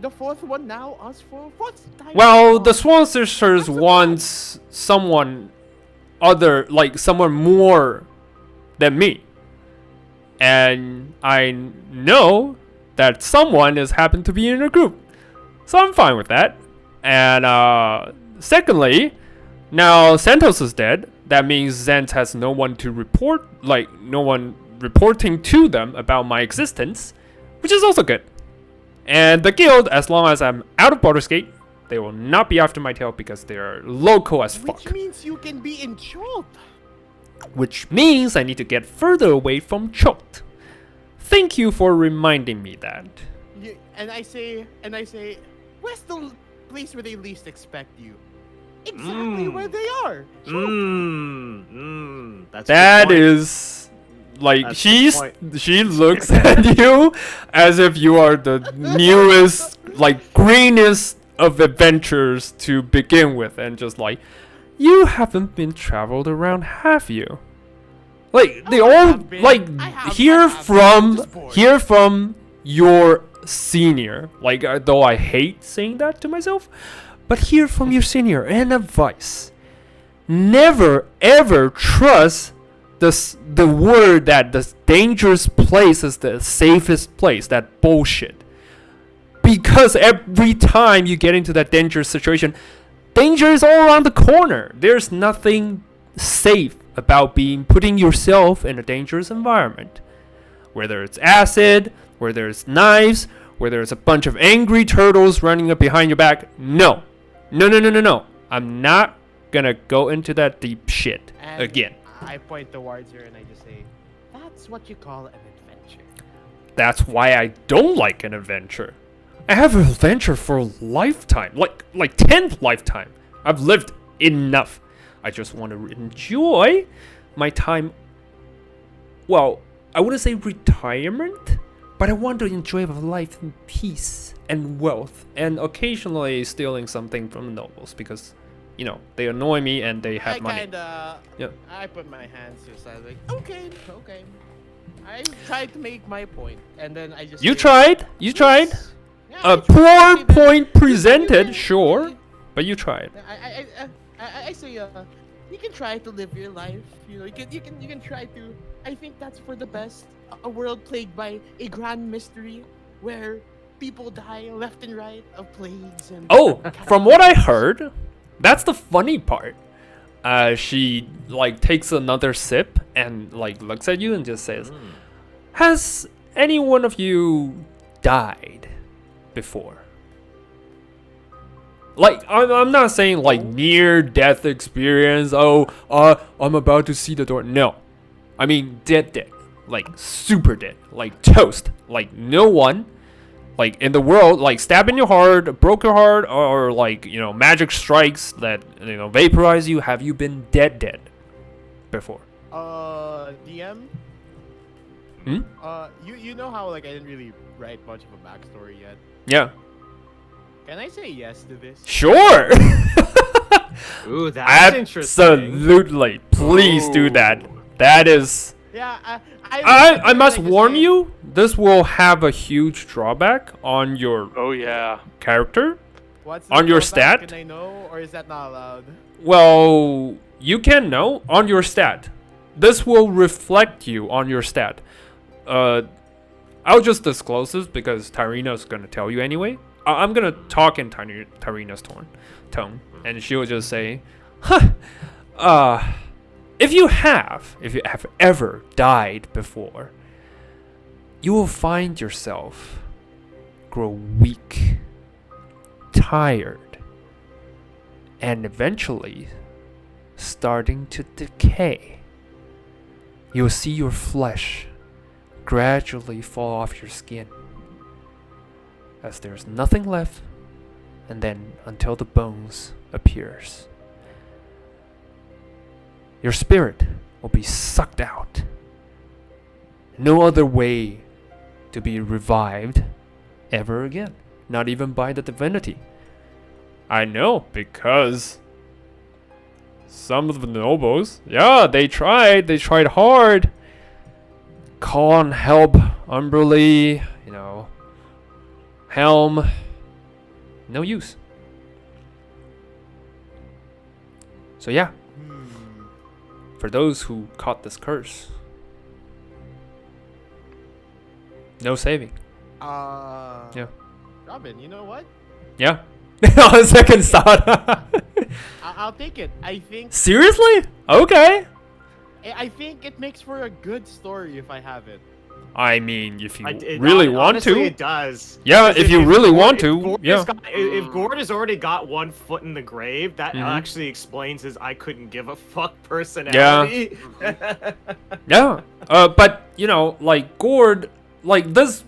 The fourth one now, us for what's time? Well, the Swan Sisters wants someone someone more than me. And I know that someone has happened to be in a group. So I'm fine with that. And secondly, now Santos is dead. That means Zent has no one to report, no one reporting to them about my existence, which is also good. And the guild, as long as I'm out of Baldur's Gate, they will not be after my tail because they are local as fuck. Which means you can be in Chult. Which means I need to get further away from Chult. Thank you for reminding me that. And I say, where's the place where they least expect you? Exactly where they are. That is like she looks at you as if you are the newest, greenest of adventures to begin with, and just like, you haven't been traveled around, have you? They all hear from your senior. Though I hate saying that to myself, but hear from your senior and advice. Never ever trust the word that the dangerous place is the safest place. That bullshit. Because every time you get into that dangerous situation, danger is all around the corner. There's nothing safe about putting yourself in a dangerous environment. Whether it's acid, whether it's knives, whether it's a bunch of angry turtles running up behind your back. No. I'm not gonna go into that deep shit again. I point towards her and I just say, that's what you call an adventure. That's why I don't like an adventure. I have an adventure for a lifetime, like 10th lifetime. I've lived enough. I just want to enjoy my time. Well, I wouldn't say retirement, but I want to enjoy my life in peace and wealth, and occasionally stealing something from the nobles because, they annoy me and they have money. I put my hands to the side, like, okay. I tried to make my point, and then I just. You tried. Yeah, a poor point presented, sure, but you tried. I say, you can try to live your life. You can try to. I think that's for the best. A world plagued by a grand mystery, where people die left and right of plagues and. Oh, from what I heard, that's the funny part. She takes another sip and looks at you and just says, "Has any one of you died before?" I'm not saying near death experience. I'm about to see the door. No, I mean dead, super dead, toast. No one, like in the world, like stab in your heart, broke your heart, or like, you know, magic strikes that, you know, vaporize you? Have you been dead before? DM. You know how like I didn't really write much of a backstory yet. Yeah. Can I say yes to this? Sure. Ooh, that's interesting. Absolutely. Please do that. That is. Yeah, I must warn you. This will have a huge drawback on your character. What's on your drawback? stat. Can I know, or is that not allowed? Well, you can know on your stat. This will reflect you on your stat. I'll just disclose this because Tyrina's gonna tell you anyway. I'm gonna talk in Tyrina's tone, and she'll just say, "Huh, if you have ever died before, you will find yourself grow weak, tired, and eventually starting to decay. You'll see your flesh gradually fall off your skin as there's nothing left, and then until the bones appears. Your spirit will be sucked out. No other way to be revived ever again, not even by the divinity. I know, because some of the nobles, yeah, they tried hard. Call on help, Umberly, you know, Helm, no use. So yeah, for those who caught this curse, no saving. Yeah. Robin, you know what? Yeah. On second thought. I'll take it. I think. Seriously? Okay. I think it makes for a good story if I have it. I mean, if you really want honestly, to. it does. Yeah, if you really want to. Yeah. If Gord has already got one foot in the grave, that actually explains his "I couldn't give a fuck" personality. Yeah. Yeah. But you know, like Gord, like this.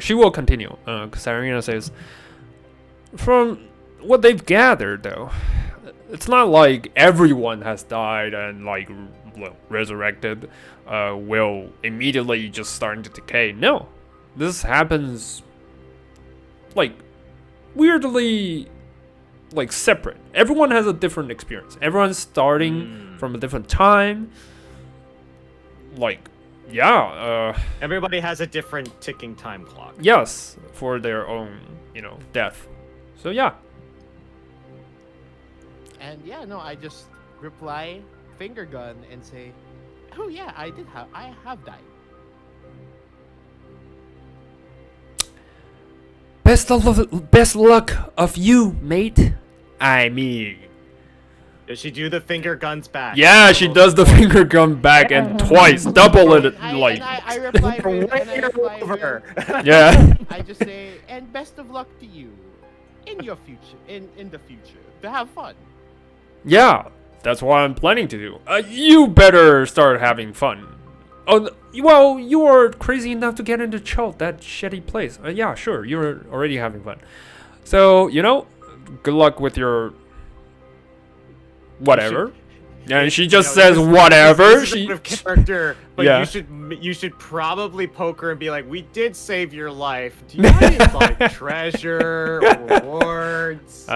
She will continue. Sarina says, from what they've gathered, though, it's not like everyone has died and like resurrected will immediately just starting to decay. No, this happens like weirdly, like separate. Everyone has a different experience. Everyone's starting from a different time. Like, yeah. Everybody has a different ticking time clock. Yes, for their own, you know, death. So yeah. And yeah, no, I just reply finger gun and say, "Oh yeah, I have died." Best luck of you, mate. I mean, does she do the finger guns back? yeah, she does the finger gun back and twice, double it, like. I reply with, Yeah. I just say, "And best of luck to you in your future, in the future, to have fun." Yeah, that's what I'm planning to do. You better start having fun. Oh, well, you are crazy enough to get into Chult, that shitty place. Yeah, sure, you're already having fun. So, you know, good luck with your whatever. And she just says whatever. She character, but yeah. you should probably poke her and be like, "We did save your life. Do you need like treasure, rewards?"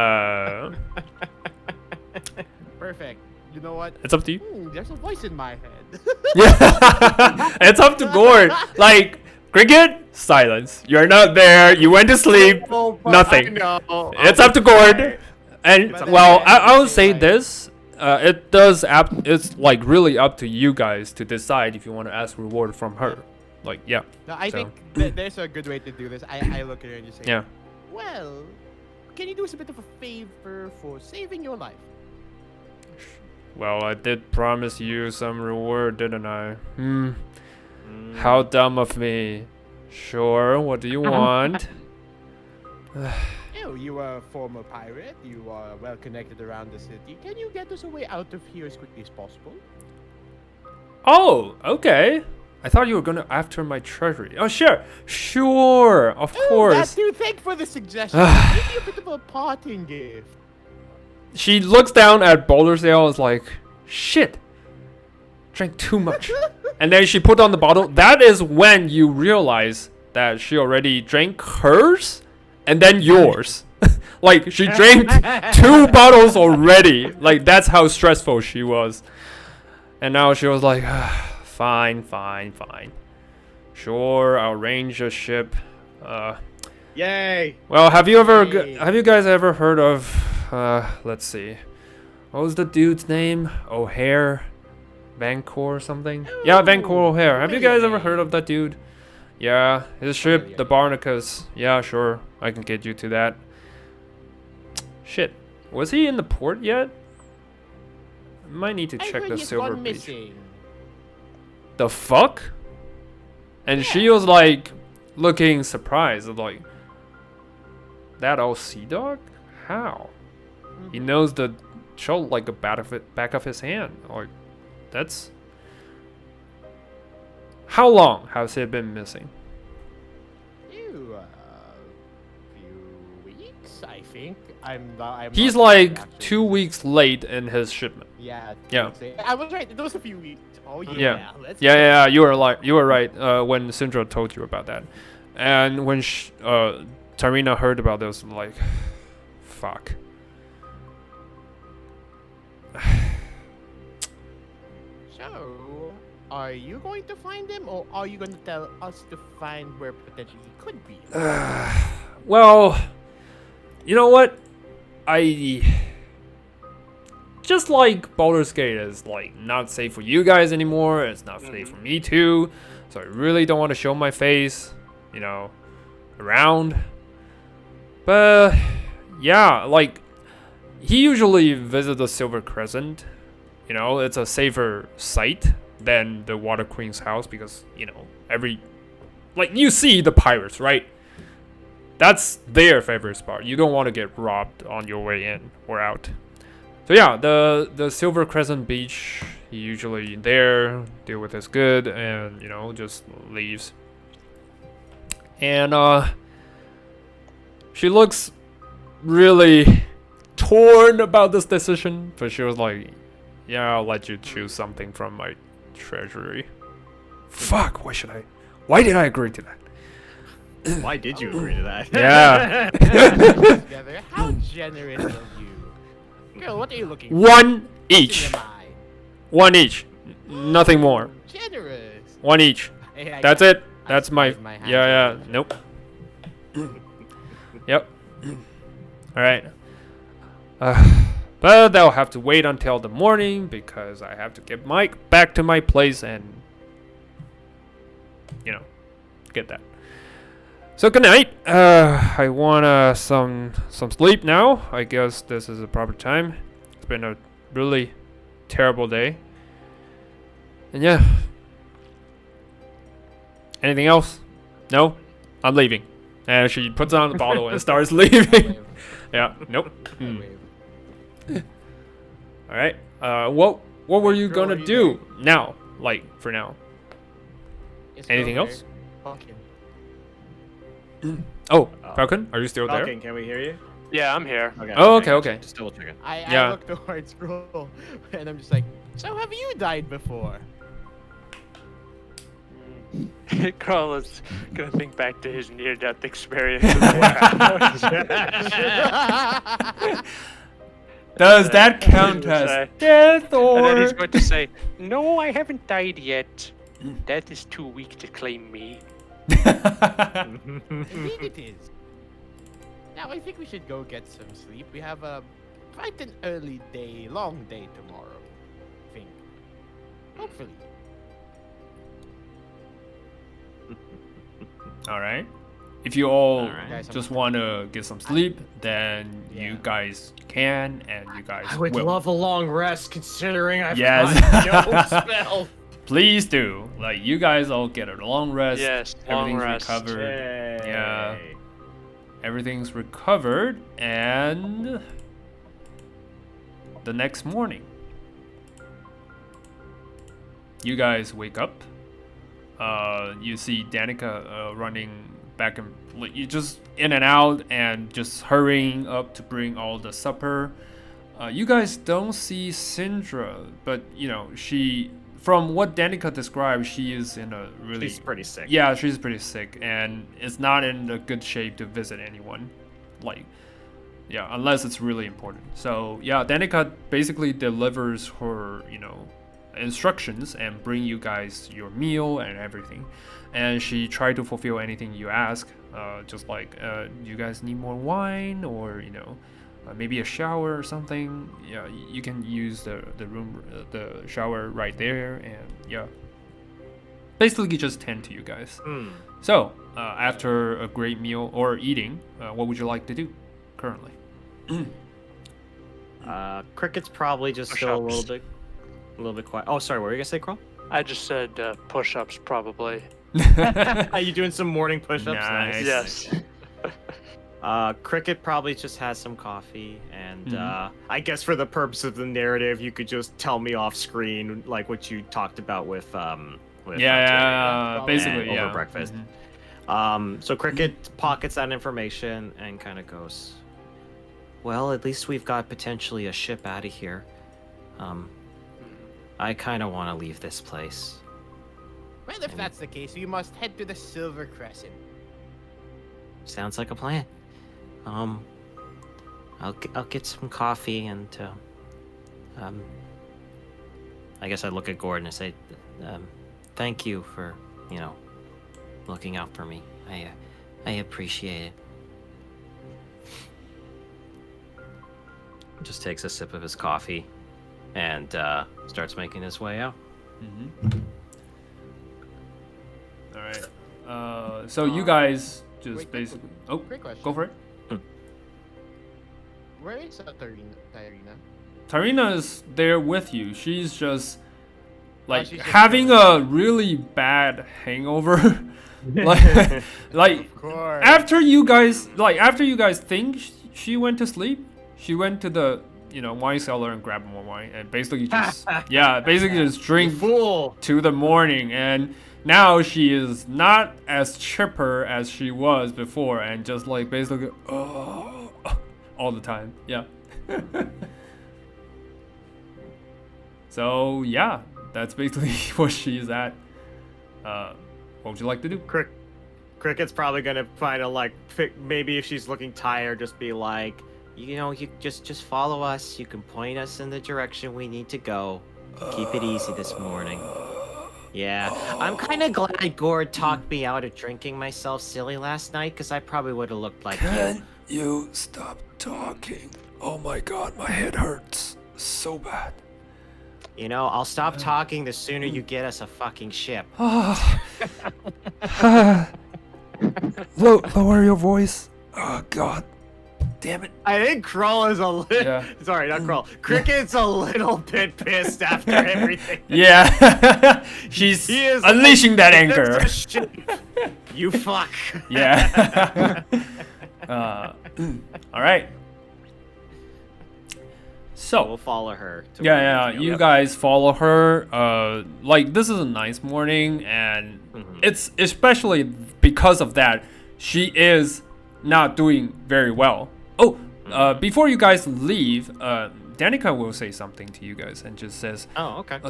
Perfect. You know what? It's up to you. There's a voice in my head. Yeah, it's up to Gord. Like, Cricket, silence. You're not there. You went to sleep. Nothing. It's up to Gord. And well, I will say this. It's like really up to you guys to decide if you want to ask reward from her. Like, yeah. No, I think there's a good way to do this. I look at her and just say, yeah. Well, can you do us a bit of a favor for saving your life? Well, I did promise you some reward, didn't I? How dumb of me. Sure, what do you want? Oh, you are a former pirate. You are well connected around the city. Can you get us a way out of here as quickly as possible? Oh, okay. I thought you were gonna after my treasury. Oh, sure, of course. Dude, thanks for the suggestion. Maybe a bit of a parting gift. She looks down at Boulder's Ale and is like, shit, drank too much. And then she put on the bottle. That is when you realize that she already drank hers and then yours. Like, she drank 2 bottles already. Like, that's how stressful she was. And now she was like, fine. Sure, I'll arrange a ship. Yay! Well, have you guys ever heard of, let's see. What was the dude's name? O'Hare? Vancouver or something? Yeah, Vancouver O'Hare. Have you guys ever heard of that dude? Yeah, his ship, the Barnacus. Yeah, sure. I can get you to that. Shit. Was he in the port yet? Might need to check the silver beach. The fuck? And she was like looking surprised, like, that old sea dog? How? He knows the show like the back of his hand. Like, that's. How long has he been missing? Few weeks, I think. He's not like actually. 2 weeks late in his shipment. Yeah. Yeah. I was right. It was a few weeks. Oh Yeah. Let's Yeah. You were right. When Syndra told you about that, and when Tarina heard about this, like, fuck. So, are you going to find him, or are you going to tell us to find where potentially he could be? Well, you know what? I just like Baldur's Gate is like not safe for you guys anymore. It's not safe for me too. So I really don't want to show my face, you know, around. But yeah, like he usually visits the Silver Crescent. You know, it's a safer site than the Water Queen's house because, you know, like you see the pirates, right? That's their favorite spot. You don't want to get robbed on your way in or out. So yeah, the Silver Crescent Beach, he usually there, deal with his good, and, you know, just leaves. And she looks really torn about this decision, but she was like, yeah, I'll let you choose something from my treasury. Fuck, why did I agree to that? Why did you agree to that? Yeah. Together. How generous of you. Girl, what are you looking for? One each. One each. Nothing more. Generous. One each. Hey, That's it. That's my hand. yeah. Nope. Yep. All right. But they'll have to wait until the morning because I have to get Mike back to my place and, you know, get that. So good night. I want some sleep now. I guess this is the proper time. It's been a really terrible day. And yeah. Anything else? No? I'm leaving. And she puts on the bottle and starts leaving. Yeah. Nope. All right. What were you gonna do now? Like for now? Anything else? Oh, Falcon, are you still there? Falcon, can we hear you? Yeah, I'm here. Okay. Oh, okay. Just double checking. I look towards Scroll, and I'm just like, so have you died before? Carl is gonna think back to his near-death experience. Does that count as death or? And then he's going to say, "No, I haven't died yet. Death is too weak to claim me." Indeed it is. Now I think we should go get some sleep. We have quite an early day, long day tomorrow. I think. Hopefully. All right. If you all Alright. just want to get some sleep, then you guys can, and you guys I would will. love a long rest considering I've Yes. got no spell. Please do. Like, you guys all get a long rest. Yes, long Everything's rest. recovered. Yeah. Yay. Everything's recovered, and the next morning, you guys wake up. You see Danica running back and you just in and out and just hurrying up to bring all the supper. You guys don't see Syndra, but she, from what Danica described, she is in a really... She's pretty sick. Yeah, she's pretty sick and is not in a good shape to visit anyone. Unless it's really important. So yeah, Danica basically delivers her, instructions and bring you guys your meal and everything. And she tried to fulfill anything you ask, just like, you guys need more wine, or maybe a shower or something. Yeah, you can use the room, the shower right there, and basically just tend to you guys. So after a great meal or eating, what would you like to do currently? Cricket's probably just still a little bit quiet. Oh, sorry, what were you gonna say, Kroll? I just said push-ups probably. Are you doing some morning push-ups? Nice. Yes. Cricket probably just has some coffee, and I guess for the purpose of the narrative, you could just tell me off screen like what you talked about with basically over breakfast. So Cricket pockets that information and kind of goes, well, at least we've got potentially a ship out of here. I kind of want to leave this place. Well, if that's the case, we must head to the Silver Crescent. Sounds like a plan. I'll get some coffee and I guess I look at Gordon and say, thank you for looking out for me. I appreciate it. Just takes a sip of his coffee and starts making his way out. All right. So you guys just basically... Oh, great question. Go for it. Where is Tyrina? Tyrina is there with you. She's just she's just having a really bad hangover. like Of course. after you guys think she went to sleep, she went to the wine cellar and grabbed more wine and basically just just drink Fool. to the morning, and now she is not as chipper as she was before and just basically all the time. Yeah. So yeah, that's basically what she's at. What would you like to do? Cricket's probably gonna find maybe if she's looking tired, just be like, you just follow us. You can point us in the direction we need to go. Keep it easy this morning. Yeah, I'm kind of glad Gord talked me out of drinking myself silly last night, because I probably would have looked like Can you stop talking? Oh my god, my head hurts so bad. I'll stop talking the sooner you get us a fucking ship. Lower your voice. Oh god. Damn it. I think Kroll is a little... Yeah. Sorry, not Kroll. Cricket's a little bit pissed after everything. Yeah. She's unleashing that anger. You fuck. Yeah. All right. So we'll follow her. You guys follow her. This is a nice morning, and it's especially because of that, she is not doing very well. Before you guys leave, Danica will say something to you guys and just says, "Oh, okay.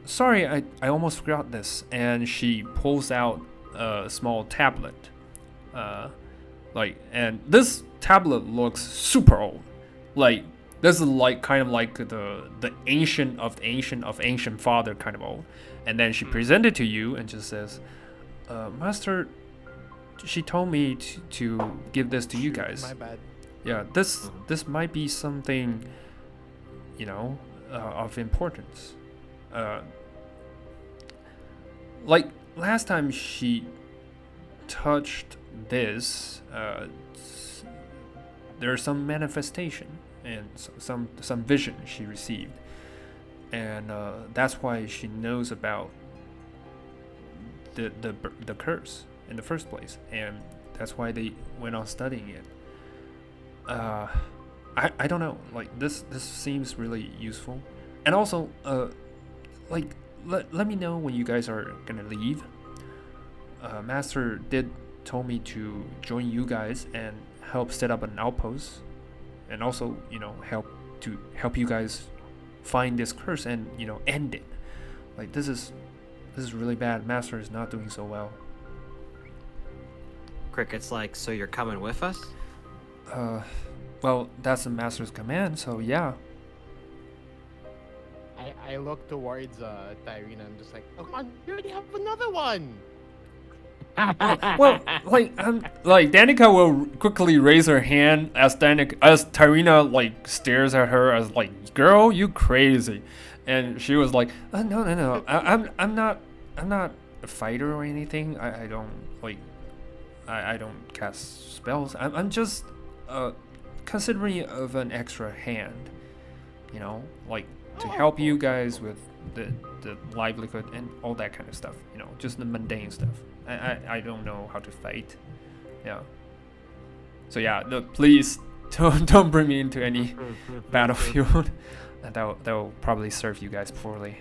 Sorry, I almost forgot this." And she pulls out a small tablet. And this tablet looks super old. This is kind of like the ancient of ancient father kind of old. And then she presented to you and just says, Master, she told me to give this to you guys. My bad. Yeah, this might be something, of importance. Last time she touched this, there's some manifestation and some vision she received, and that's why she knows about the curse in the first place, and that's why they went on studying it. I don't know, this seems really useful, and also let me know when you guys are gonna leave, Master did told me to join you guys and help set up an outpost, and also, help you guys find this curse and, end it. Like, this is really bad. Master is not doing so well. Cricket's like, so you're coming with us? Well, that's the Master's command, so yeah. I look towards Tyrina. I'm just like, oh, come on, you already have another one. Well, like Danica will quickly raise her hand as Tyrina like stares at her as like, girl, you crazy, and she was like, no, I'm not a fighter or anything. I don't I don't cast spells. I'm just considering of an extra hand, to help you guys with the livelihood and all that kind of stuff. Just the mundane stuff. I don't know how to fight. Yeah. So yeah, no, please don't bring me into any battlefield. That will probably serve you guys poorly.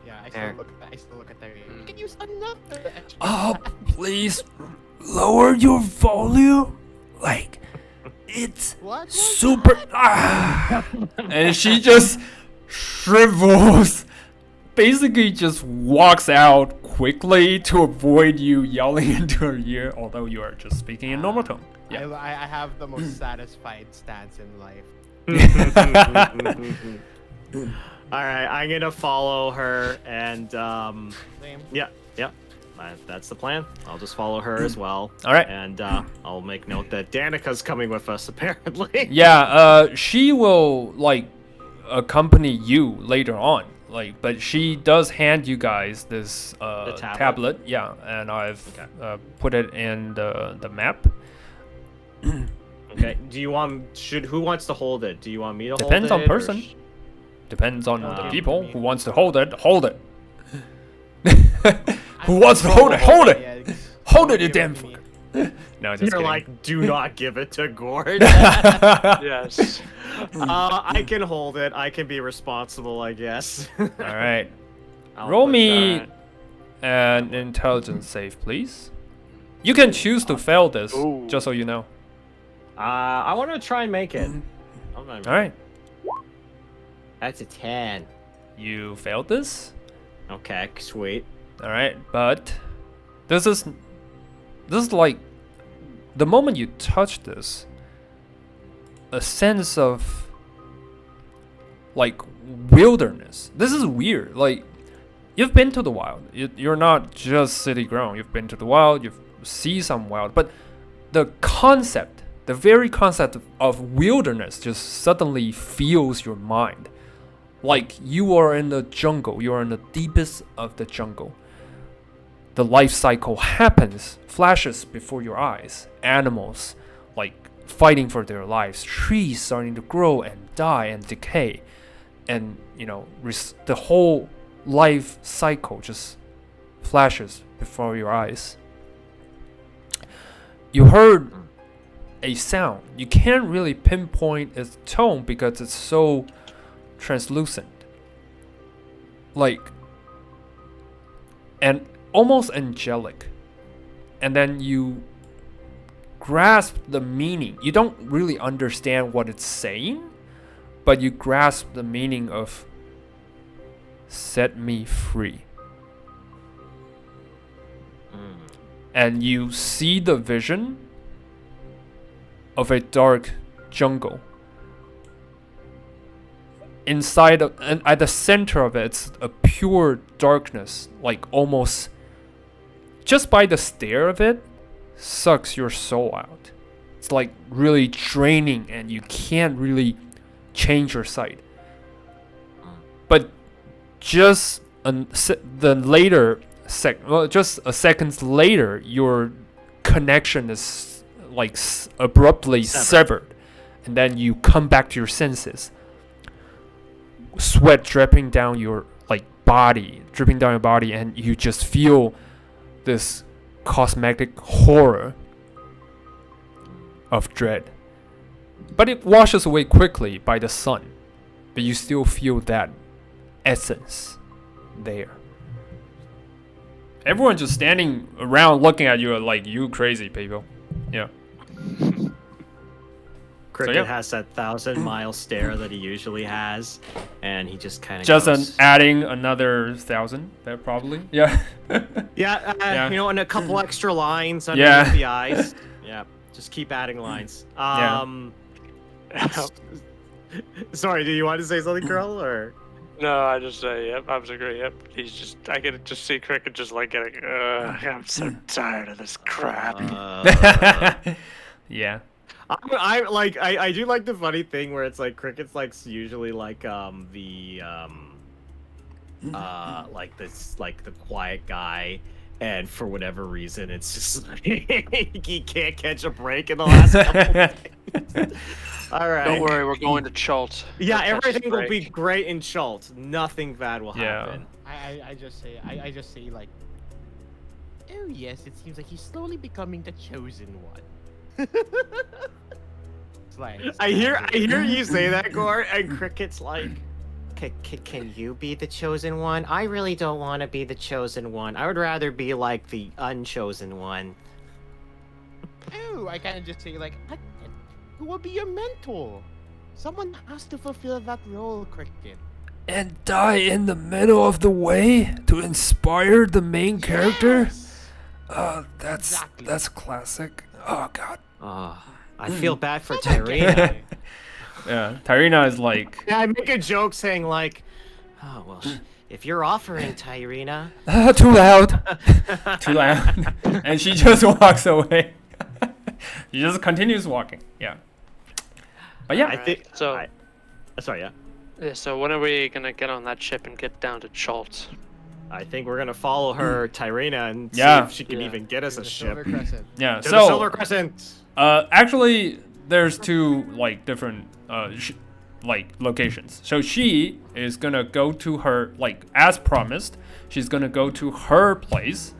Yeah, I still look at Tyrina. You can use another. Oh, please lower your volume. Like, it's super. And she just shrivels. Basically, just walks out quickly to avoid you yelling into her ear, although you are just speaking in normal tone. Yeah. I have the most satisfied stance in life. All right, I'm gonna follow her, and Same. yeah, that's the plan. I'll just follow her as well. All right. And I'll make note that Danica's coming with us, apparently. Yeah, she will accompany you later on. But she does hand you guys this tablet. Yeah, and I've put it in the map. Okay. Do you want? Who wants to hold it? Do you want me to Depends hold it? on person. Depends on the people who wants to hold it. Hold it. Who wants to hold it? Hold it. Hold it, you damn fucker. No, just You're kidding. like, do not give it to Gord. Yes. I can hold it. I can be responsible, I guess. All right. I'll Roll put me that- an intelligence save, please. You can choose to fail this, Ooh. just so you know. I want to try and make it. All right. That's a 10. You failed this. Okay, sweet. All right, but this is like the moment you touch this, a sense of like wilderness. This is weird. Like, you've been to the wild. You're not just city grown. You've been to the wild. You've seen some wild, but the very concept of wilderness just suddenly fills your mind. Like you are in the jungle. You are in the deepest of the jungle. The life cycle flashes before your eyes. Animals like fighting for their lives. Trees starting to grow and die and decay. And the whole life cycle just flashes before your eyes. You heard a sound. You can't really pinpoint its tone because it's so translucent. And almost angelic. And then you grasp the meaning. You don't really understand what it's saying, but you grasp the meaning of set me free. And you see the vision of a dark jungle. Inside of, and at the center of it, it's a pure darkness, like almost just by the stare of it, sucks your soul out. It's like really draining, and you can't really change your sight. But just just a second later, your connection is like abruptly severed, and then you come back to your senses. Sweat dripping down your body, and you just feel this cosmetic horror of dread. But it washes away quickly by the sun. But you still feel that essence there. everyone's just standing around looking at you like you crazy people. Yeah. Cricket has that 1,000-mile stare that he usually has, and he just kind of just adding another 1,000 there probably. Yeah. Yeah, you know, and a couple extra lines underneath the eyes. Yeah, just keep adding lines. Sorry, do you want to say something, Curl, or? No, I just say, yep, I was agree. Yep, he's just, I can just see Cricket just like getting, I'm so tired of this crap. Yeah. I do like the funny thing where it's like Cricket's like usually like like this like the quiet guy, and for whatever reason it's just like he can't catch a break in the last couple days. All right. Don't worry, we're going to Chult. Yeah, everything will be great in Chult. Nothing bad will happen. I just say like, oh yes, it seems like he's slowly becoming the chosen one. Like, I hear you say that, Gore, and Cricket's like, can you be the chosen one? I really don't want to be the chosen one. I would rather be like the unchosen one. Oh, I kind of just say like, who will be your mentor? Someone has to fulfill that role, Cricket. And die in the middle of the way to inspire the main character? That's classic. Oh god. I feel bad for Tyrina. Yeah, Tyrina is like... Yeah, I make a joke saying like, oh, well, if you're offering, Tyrina... Too loud. Too loud. And she just walks away. She just continues walking. Yeah. But yeah. I think... So... sorry, yeah. Yeah, so when are we going to get on that ship and get down to Chult? I think we're going to follow her, Tyrina, and see if she can even get us a ship. Yeah, to the Silver Crescent. Actually, there's two like different like locations. So she is gonna go to her, like as promised, she's gonna go to her place.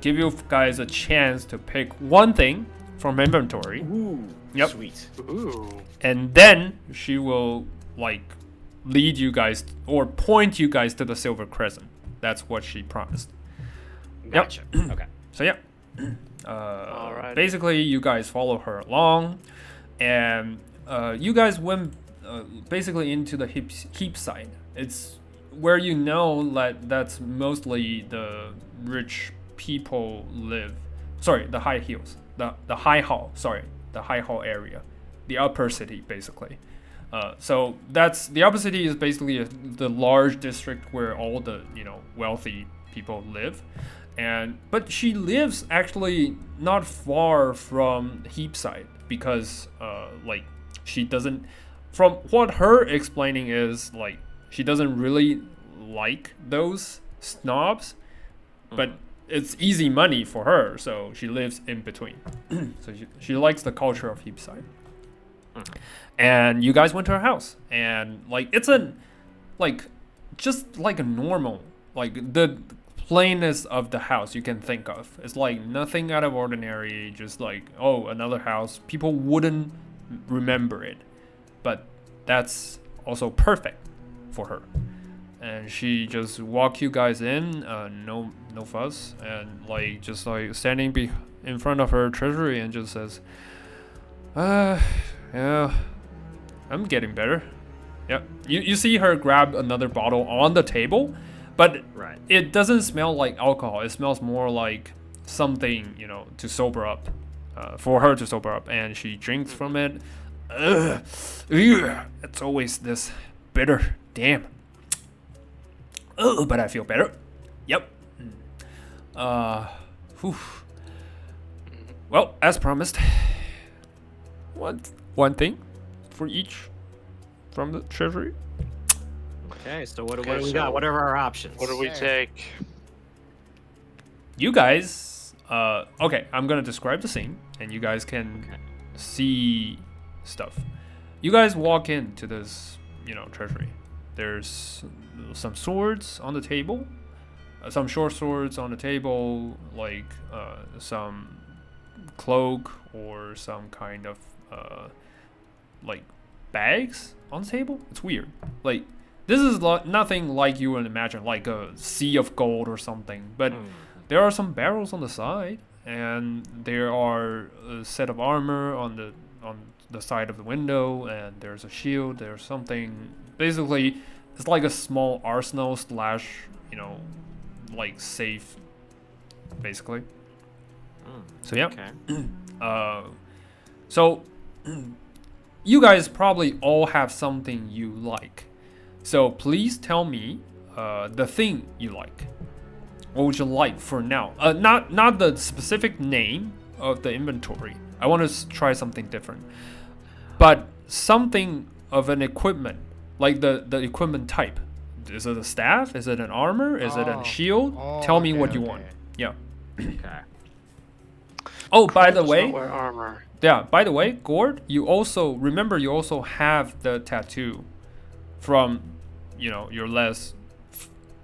Give you guys a chance to pick one thing from inventory. Ooh, yep. Sweet. Ooh. And then she will like lead you guys or point you guys to the Silver Crescent. That's what she promised. Gotcha. Yep. Okay. So yeah. Basically, you guys follow her along, and you guys went basically into the heap side. It's where you know that that's mostly the rich people live. Sorry, the high hills, the high hall. Sorry, the high hall area, the upper city basically. So that's the upper city is basically the large district where all the wealthy people live. But she lives actually not far from Heapside because like she doesn't, from what her explaining is, like she doesn't really like those snobs, but it's easy money for her, so she lives in between. So she likes the culture of Heapside. And you guys went to her house, and like it's just like a normal, like the plainness of the house you can think of. It's like nothing out of ordinary, just like, oh, another house. People wouldn't remember it, but that's also perfect for her. And she just walk you guys in, no fuss, and like just like standing in front of her treasury and just says, yeah, I'm getting better. Yeah, you see her grab another bottle on the table. But it doesn't smell like alcohol. It smells more like something, to sober up, for her to sober up. And she drinks from it. Ugh. It's always this bitter. Damn. But I feel better. Yep. Whew. Well, as promised, one thing for each from the treasury. Okay, so what do we got? What are our options? What do we take? You guys, okay, I'm gonna describe the scene, and you guys can see stuff. You guys walk into this, treasury. There's some swords on the table, some short swords on the table, like some cloak or some kind of like bags on the table. It's weird. Like This is nothing like you would imagine, like a sea of gold or something. But there are some barrels on the side, and there are a set of armor on the side of the window, and there's a shield. There's something. Basically, it's like a small arsenal / like safe. Basically. So yeah. Okay. So you guys probably all have something you like. So please tell me the thing you like. What would you like for now? Not the specific name of the inventory. I want to try something different. But something of an equipment, like the equipment type. Is it a staff? Is it an armor? Is it a shield? Tell me what you want. Yeah. Okay. Oh, by the way, wear armor. Yeah, by the way, Gord, you also have the tattoo from, your last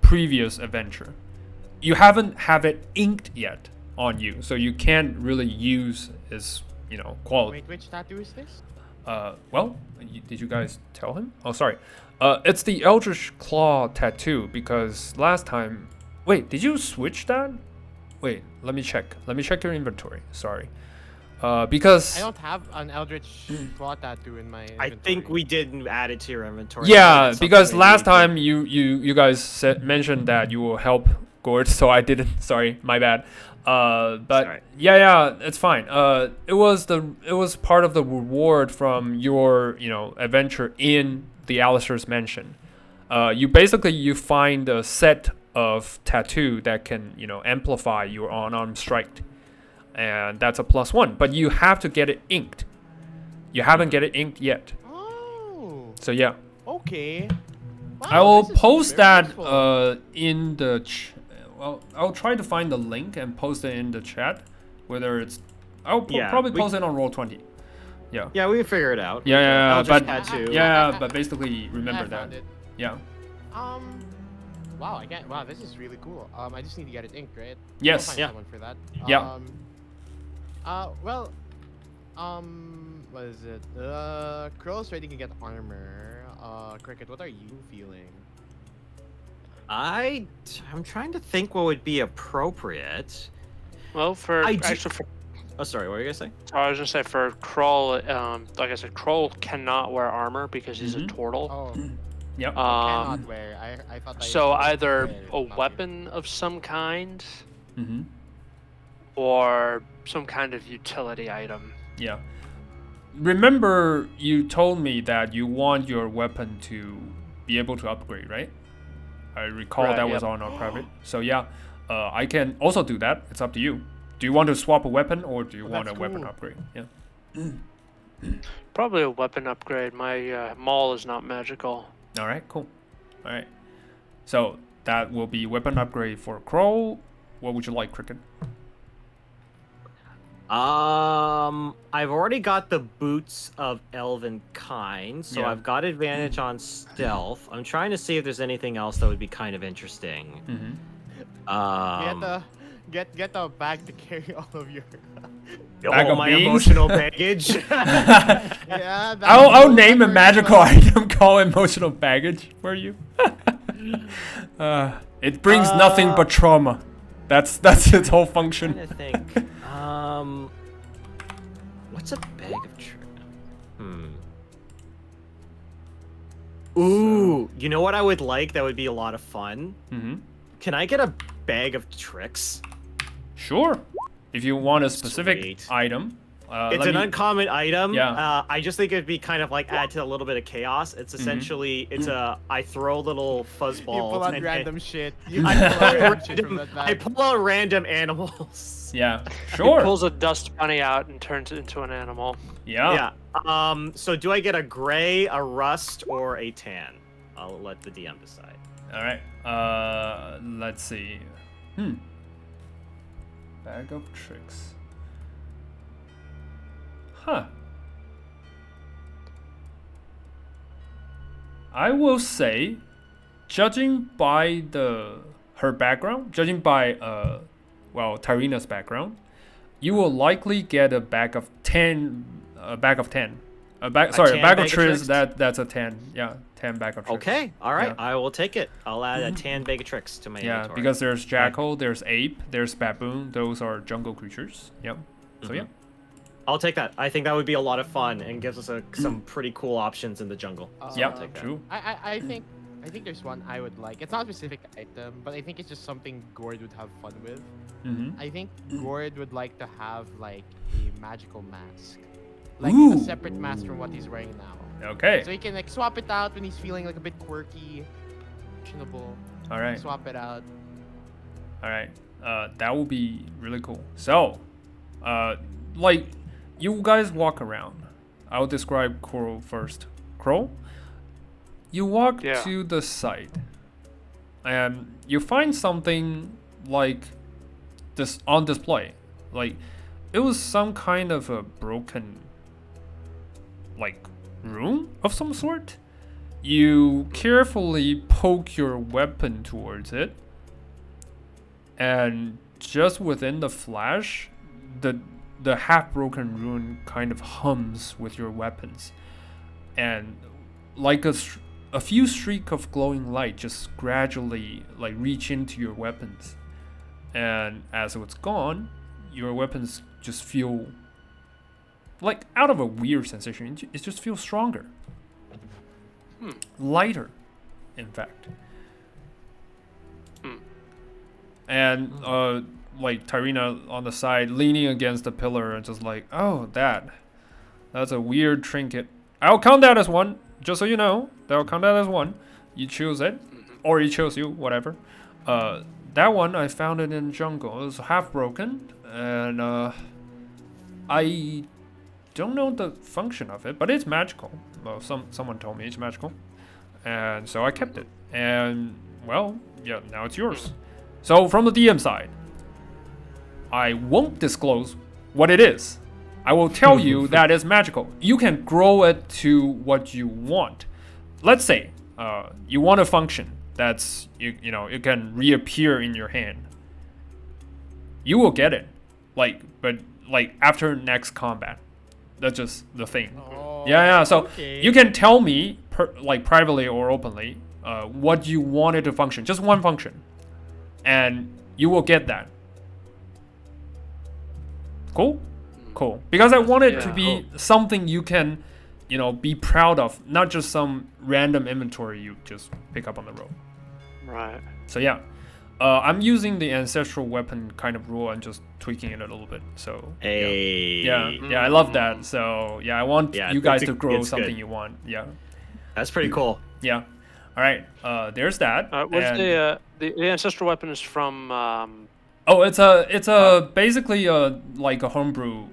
previous adventure. You haven't have it inked yet on you, so you can't really use its, quality. Wait, which tattoo is this? Well, did you guys tell him? Oh, sorry. It's the Eldritch Claw tattoo because last time. Wait, did you switch that? Wait, let me check. Let me check your inventory. Sorry. Because I don't have an Eldritch Claw tattoo in my inventory. I think we didn't add it to your inventory. Yeah, because last time you guys mentioned that you will help Gord, so I didn't. Sorry, my bad. But Sorry. yeah, it's fine. It was part of the reward from your adventure in the Alistair's mansion. You find a set of tattoo that can amplify your unarmed strike, and that's a +1. But you have to get it inked. You haven't get it inked yet. Oh. So yeah. Okay. Wow, I will this is post very that useful. in the. I'll try to find the link and post it in the chat. Whether it's, I'll probably post it on Roll20. Yeah. Yeah, we can figure it out. Yeah, Eldritch but tattoo. yeah, but basically remember I found that. it. Yeah. Wow, I can't. Wow, this is really cool. I just need to get it inked, right? Yes. I'll find Yeah. someone for that. Yeah. Well, what is it? Crow's ready to get armor. Cricket, what are you feeling? I'm trying to think what would be appropriate. Well, Oh, sorry. What were you gonna say? I was gonna say for Kroll, like I said, Kroll cannot wear armor because he's a turtle. Oh, Yep. cannot wear. I thought. So either a not weapon of some kind Mm-hmm. or some kind of utility item. Yeah. Remember, you told me that you want your weapon to be able to upgrade, right? I recall Right, that was yep. on our private. So yeah, I can also do that. It's up to you. Do you want to swap a weapon or do you want a that's weapon cool. upgrade? Yeah. Probably a weapon upgrade. My maul is not magical. All right, cool. All right. So that will be weapon upgrade for Crow. What would you like, Cricket? I've already got the boots of elven kind, so Yeah. I've got advantage on stealth. I'm trying to see if there's anything else that would be kind of interesting. Mm-hmm. Get a bag to carry all of your. Bag of my beans? emotional baggage. Yeah. I'll name a magical item called emotional baggage for you. It brings nothing but trauma. That's its whole function. I'm trying to think. What's a bag of Ooh, you know what I would like? That would be a lot of fun. Mm-hmm. Can I get a bag of tricks? Sure. If you want a specific Sweet. item. It's an uncommon item. Yeah. I just think it'd be kind of like add to a little bit of chaos. It's essentially I throw little fuzzballs. You pull out and- random shit. I pull out random animals. Yeah. He Sure. pulls a dust bunny out and turns it into an animal. Yeah. Yeah. So do I get a gray, a rust, or a tan? I'll let the DM decide. All right. Let's see. Bag of tricks. Huh. I will say, judging by her background, judging by Tyrina's background, you will likely get a bag of 10. A bag of 10. A bag of tricks. That's a 10. Yeah. 10 bag of tricks. Okay, all right, Yeah. I will take it. I'll add a 10 bag of tricks to my Yeah, inventory. because there's jackal, there's ape, there's baboon. Those are jungle creatures. Yep. So yeah. I'll take that. I think that would be a lot of fun and gives us some pretty cool options in the jungle. So Yeah, I'll take that. true. I think there's one I would like. It's not a specific item, but I think it's just something Gord would have fun with. I think Gord would like to have like a magical mask, like a Ooh. separate mask from what he's wearing now. Okay. So he can like swap it out when he's feeling like a bit quirky, fashionable. All right. Swap it out. All right. That will be really cool. So, like, you guys walk around. I'll describe Crow first. Crow, you walk to the site, and you find something like this on display. Like, it was some kind of a broken, like, room of some sort. You carefully poke your weapon towards it, and just within the flash, the half-broken rune kind of hums with your weapons, and like a few streak of glowing light just gradually like reach into your weapons, and as it's gone, your weapons just feel like out of a weird sensation. It just feels stronger, lighter, in fact. And like Tyrina on the side, leaning against the pillar, and just like, oh, that's a weird trinket. I'll count that as one, just so you know. I'll count that as one. You choose it, or he chose you, whatever. That one I found it in jungle. It was half broken, and I don't know the function of it, but it's magical. Well, someone told me it's magical, and so I kept it. And well, yeah, now it's yours. So from the DM side, I won't disclose what it is. I will tell you that it's magical. You can grow it to what you want. Let's say you want a function that's you know it can reappear in your hand. You will get it, but after next combat. That's just the thing. Oh, yeah. So okay. you can tell me privately or openly what you want it to function, just one function, and you will get that. Cool. Because I want it to be something you can, be proud of, not just some random inventory you just pick up on the road. Right. So yeah, I'm using the ancestral weapon kind of rule and just tweaking it a little bit. So yeah, I love that. So yeah, I want you guys to grow something you want. Yeah, that's pretty cool. Yeah. All right. There's that. What's the ancestral weapon is from? It's basically like a homebrew.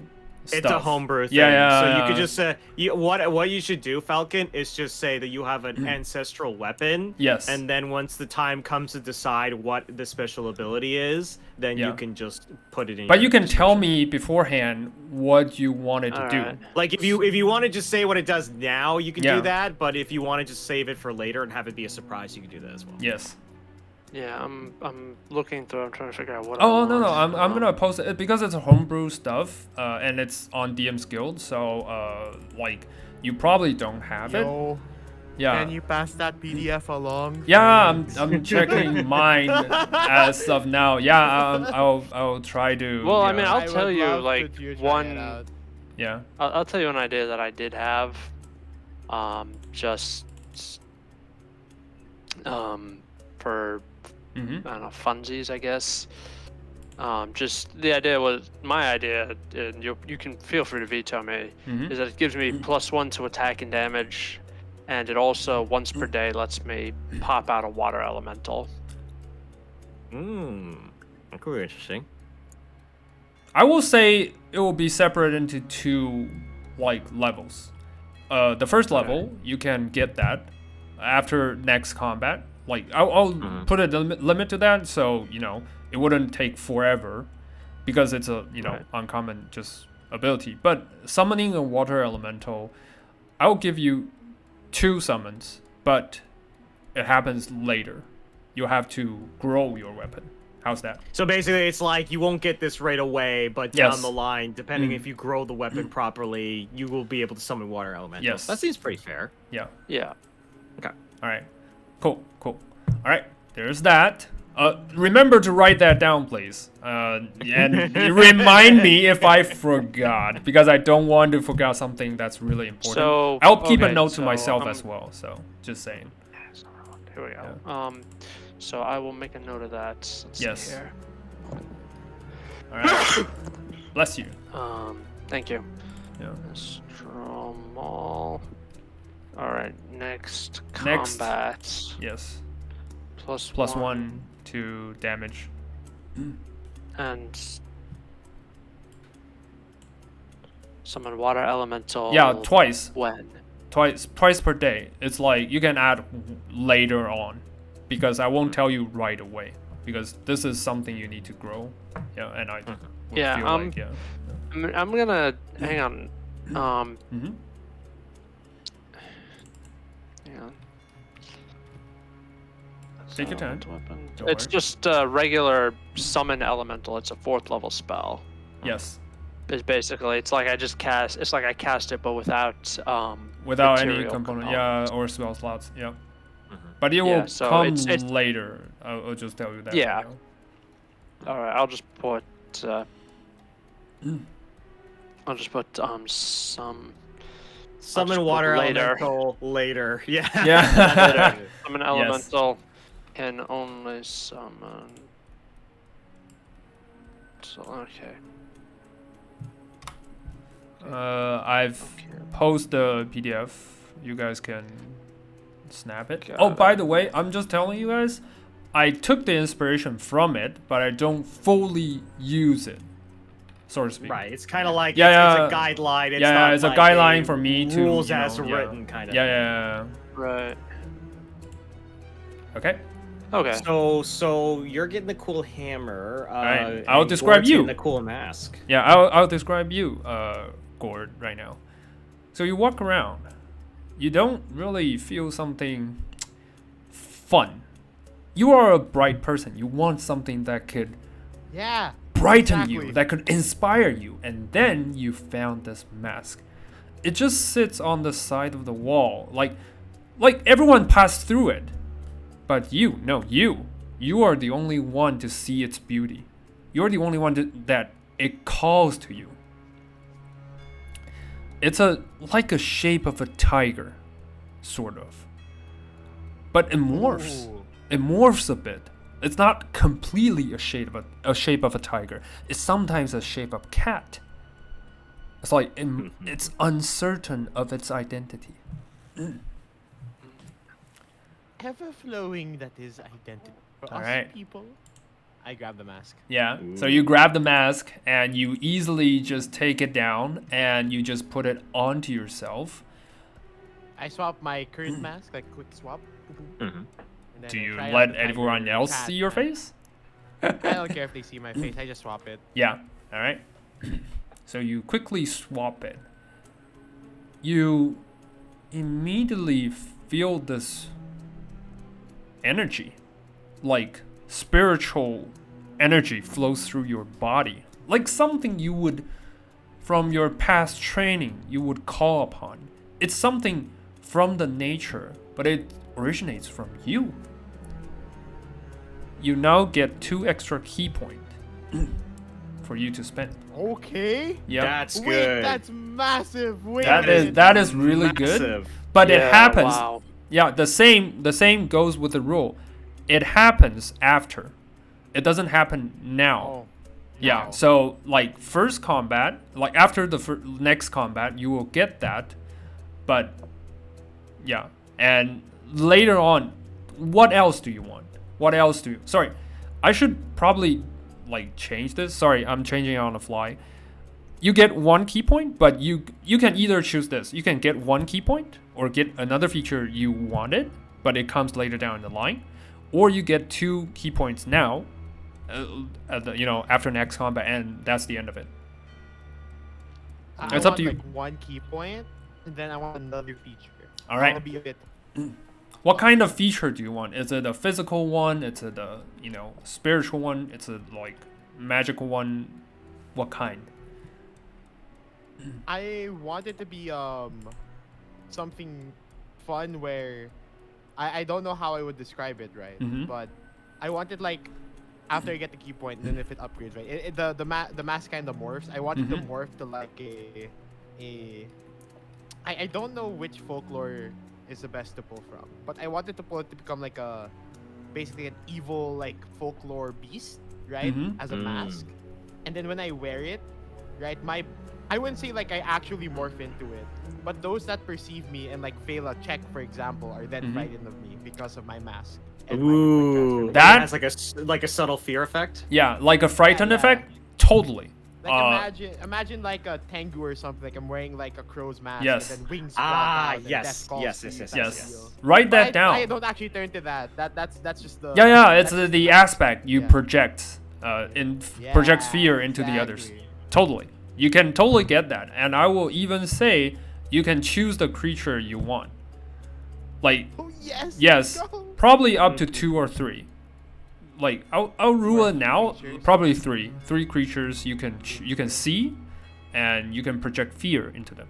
Stuff. It's a homebrew thing. So you could just say what you should do, Falcon, is just say that you have an ancestral weapon. Yes. And then once the time comes to decide what the special ability is, then you can just put it in. But you can tell me beforehand what you wanted to do. Like if you want to just say what it does now, you can do that. But if you want to just save it for later and have it be a surprise, you can do that as well. Yes. Yeah, I'm looking through. I'm trying to figure out what. Oh no, I'm gonna post it because it's a homebrew stuff, and it's on DM's Guild. So you probably don't have it. Yeah. Can you pass that PDF along? Yeah, I'm checking mine as of now. Yeah, I'll try to. Well, I mean, I'll tell you one. Yeah. I'll tell you an idea that I did have. For I don't know, funsies, I guess. Just the idea was my idea, and you can feel free to veto me. Is that it gives me +1 to attack and damage, and it also once per day lets me pop out a water elemental. That could be interesting. I will say it will be separated into two levels. The first level you can get that after next combat. I'll put a limit to that, so it wouldn't take forever, because it's a uncommon just ability. But summoning a water elemental, I'll give you 2 summons, but it happens later. You have to grow your weapon. How's that? So basically, it's like you won't get this right away, but down the line, depending if you grow the weapon properly, you will be able to summon water elementals. Yes, that seems pretty fair. Yeah. Yeah. Okay. All right. Cool. All right. There's that. Remember to write that down, please. And remind me if I forgot, because I don't want to forget something that's really important. So I'll keep a note to myself as well. So just saying. Here we go. Yeah. So I will make a note of that. Let's yes. See here. All right. Bless you. Thank you. Yeah. Stromal. All right. Next combat. Yes. Plus 1 to damage. And summon water elemental. Yeah, twice. When? Twice per day. It's like you can add later on, because I won't tell you right away, because this is something you need to grow. Yeah, and I would feel like I'm gonna hang on. Hang on. Take your time. It's just a regular summon elemental. It's a 4th level spell. Yes. It's basically, it's like I just cast. It's like I cast it, but without any component. Yeah, or spell slots. Yeah. But it will come later. I'll just tell you that. Yeah. All right. I'll just put. Some. Summon water elemental later. Yeah. Yeah. Summon elemental can only summon. So okay. I've posted a PDF. You guys can snap it. By the way, I'm just telling you guys, I took the inspiration from it, but I don't fully use it, so to speak. Right. It's kind of like it's a guideline. It's not it's like a guideline for me to rules as written kind of. Yeah. Right. Okay. Okay. So you're getting the cool hammer. Right. I'll describe you. The cool mask. Yeah, I'll describe you, Gord, right now. So you walk around. You don't really feel something fun. You are a bright person. You want something that could brighten you, that could inspire you. And then you found this mask. It just sits on the side of the wall. Like everyone passed through it. But you are the only one to see its beauty. You're the only one that it calls to you. It's like a shape of a tiger, sort of. But it morphs. Ooh. It morphs a bit. It's not completely a shape of a tiger. It's sometimes a shape of cat. It's like it's uncertain of its identity. Ever flowing, that is identity for us people. I grab the mask. Yeah. So you grab the mask and you easily just take it down and you just put it onto yourself. I swap my current mask, like quick swap. Do you let everyone else see your face? I don't care if they see my face. I just swap it. Yeah. All right. So you quickly swap it. You immediately feel this energy, like spiritual energy flows through your body, like something you would, from your past training, you would call upon. It's something from the nature, but it originates from you. You now get 2 extra key points for you to spend. Okay. Yeah. That's good. Wait, that's massive. Wait. That is really good. But it happens. Wow. Yeah, the same goes with the rule. It happens after. It doesn't happen now. Oh, yeah, so like first combat, like after the next combat, you will get that. But yeah, and later on, what else do you want? Sorry, I should probably like change this. Sorry, I'm changing it on the fly. You get 1 key point, but you can either choose this. You can get 1 key point or get another feature you wanted, but it comes later down the line, or you get 2 key points now, after next combat, and that's the end of it. It's up to you. Like 1 key point, and then I want another feature. All right. Be a bit... What kind of feature do you want? Is it a physical one? Is it a spiritual one? It's a like magical one? What kind? I want it to be something fun where I don't know how I would describe it, right? But I wanted like after I get the key point, and then if it upgrades, right? The mask kind of morphs. I wanted to morph to like I don't know which folklore is the best to pull from, but I wanted to pull it to become like basically an evil like folklore beast, right? As a mask. And then when I wear it, right, I wouldn't say like I actually morph into it, but those that perceive me and like fail a check, for example, are then frightened of me because of my mask. Ooh, that has like a subtle fear effect. Yeah, like a frightened effect. Totally. Like imagine like a Tengu or something. Like I'm wearing like a crow's mask. Yes. And then wings sprout out and yes, death calls yes, to you yes, type yes, of yes. deal. Write that But down. I don't actually turn to that. That's just the. Yeah, it's that's the aspect you project, projects fear into the others. exactly. Totally. You can totally get that, and I will even say you can choose the creature you want. Like, Oh yes. yes, let's go. probably up to 2 or 3. Like I'll rule it now. creatures. Probably 3. 3 creatures you can see, and you can project fear into them.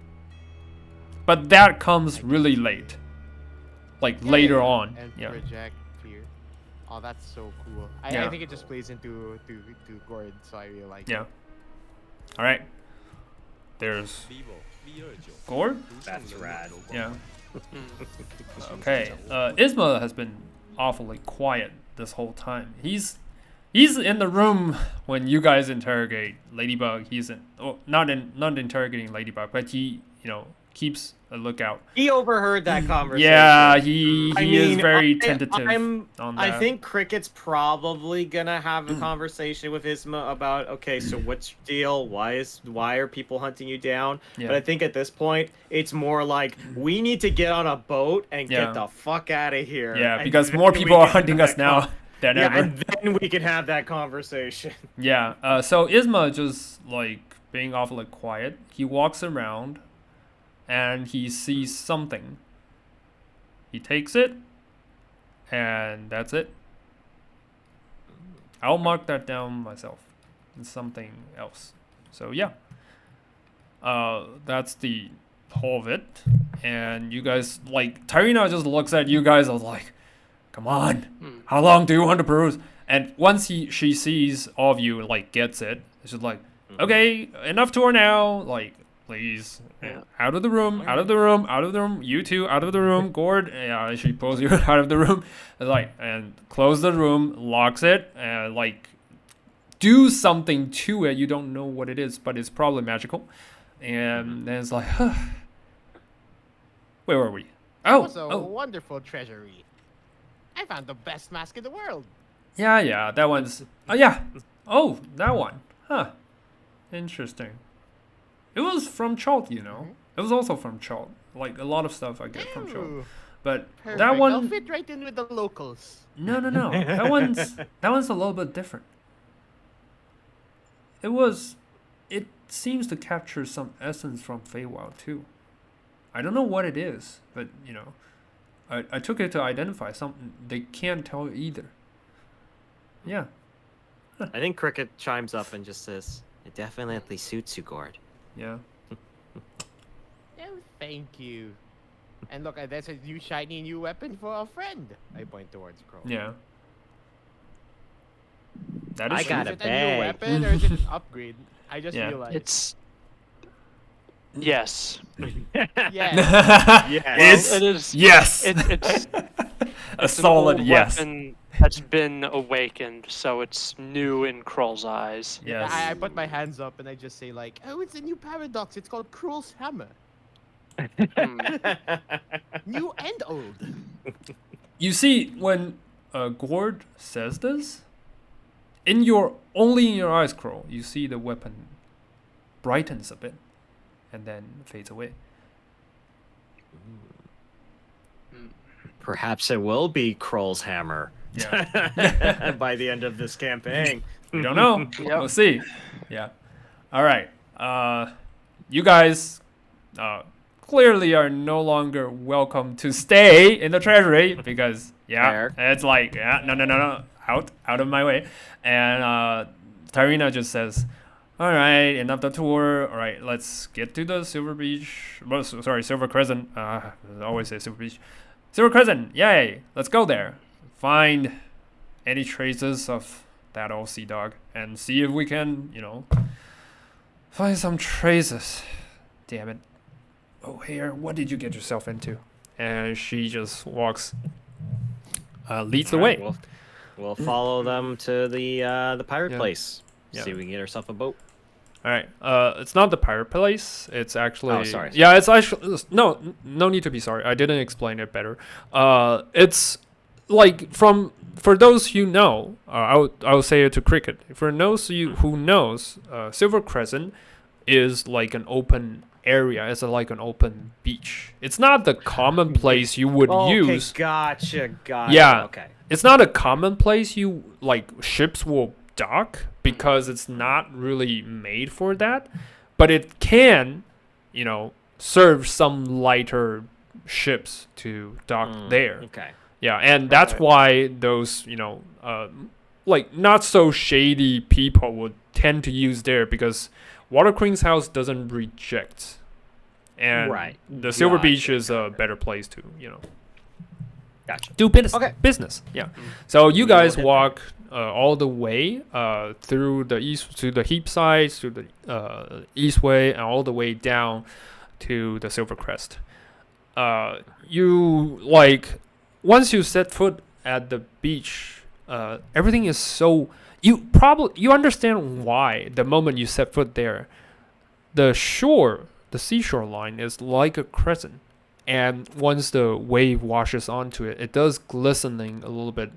But that comes really late. Like later on. And Yeah. project fear. Oh, that's so cool. I think it just plays into to Gord, so I really like it. Yeah. All right. There's Gord. That's rad. Yeah. Okay. Isma has been awfully quiet this whole time. He's in the room when you guys interrogate Ladybug. He's not interrogating Ladybug, but he keeps a lookout. He overheard that conversation. Yeah, he I is mean, very tentative on that. I think Cricket's probably gonna have a conversation with Isma about, okay, so what's your deal? Why are people hunting you down? Yeah. But I think at this point, it's more like we need to get on a boat and get the fuck out of here. Yeah, And because then more we people are can hunting have us that now than ever. and then we can have that conversation. Yeah. So Isma just like being awfully quiet. He walks around, and he sees something. He takes it, and that's it. I'll mark that down myself. It's something else. So yeah. That's the whole of it. And you guys, like, Tyrina just looks at you guys and like, come on, how long do you want to peruse? And once she sees all of you, like, gets it, it's just like, okay, enough tour now, like, please, out of the room, out of the room, out of the room, you two, out of the room, Gord, she pulls you out of the room, like, and close the room, locks it, and, like, do something to it, you don't know what it is, but it's probably magical, and then it's like, where were we? It was a wonderful treasury. I found the best mask in the world. Yeah, that one's, oh, that one, huh, interesting. It was from Chalt, you know. It was also from Chalt. Like, a lot of stuff I get from Chalt. But Perfect. that one... I'll fit right in with the locals. No. That one's a little bit different. It seems to capture some essence from Feywild, too. I don't know what it is, but, I took it to identify something. They can't tell either. Yeah. I think Cricket chimes up and just says, it definitely suits you, Gord. Yeah. Oh, thank you. And look, that's a new weapon for a friend. I point towards Crow. Yeah. That is I true. got Is a it a new bag. weapon or is it an upgrade? I just Yeah. feel like It's yes. yeah. It's Well, it is. yes. It's A solid old yes. weapon that's been awakened, so it's new in Krull's eyes. Yes. I put my hands up and I just say like, oh, it's a new paradox. It's called Cruel's Hammer. New and old. You see, when Gord says this, only in your eyes, Crow, you see the weapon brightens a bit, and then fades away. Perhaps it will be Krull's hammer. Yeah. By the end of this campaign. We don't know. We'll see. Yeah. All right. You guys clearly are no longer welcome to stay in the treasury because Fair. it's like no, out of my way. And Tyrina just says, all right, enough the tour. All right, let's get to the Silver Beach. Well, sorry, Silver Crescent. I always say Silver Beach. Silver Crescent, yay! Let's go there. Find any traces of that old sea dog and see if we can, find some traces. Damn it. Oh, here, what did you get yourself into? And she just walks, leads the way. We'll follow them to the pirate place. Yeah. See if we can get ourselves a boat. All right. It's not the pirate place. It's actually. Oh, sorry. Yeah, it's actually no need to be sorry. I didn't explain it better. It's like for those who know. I'll say it to Cricket. For those who knows, Silver Crescent is like an open area. It's like an open beach. It's not the common place you would use. Okay, gotcha. Yeah. Okay. It's not a common place ships will dock because it's not really made for that, but it can, serve some lighter ships to dock there. Okay. Yeah, and that's why those, not so shady people would tend to use there because Water Queen's house doesn't reject. And the Silver Beach is a better place to, do business. Yeah. So you guys walk all the way through the east to the heap sides, to the east way, and all the way down to the Silver Crest. Once you set foot at the beach, everything is so you understand why the moment you set foot there, the seashore line is like a crescent. And once the wave washes onto it, it does glistening a little bit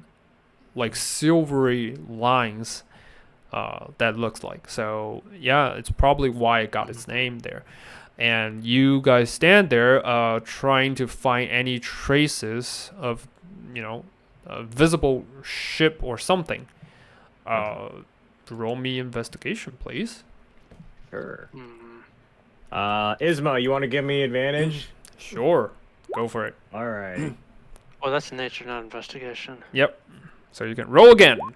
like silvery lines that looks like. So, yeah, it's probably why it got its name there. And you guys stand there trying to find any traces of, a visible ship or something. Roll me investigation, please. Sure. Isma, you want to give me advantage? Sure. Go for it. All right. Oh, that's nature, not investigation. Yep. So you can roll again. All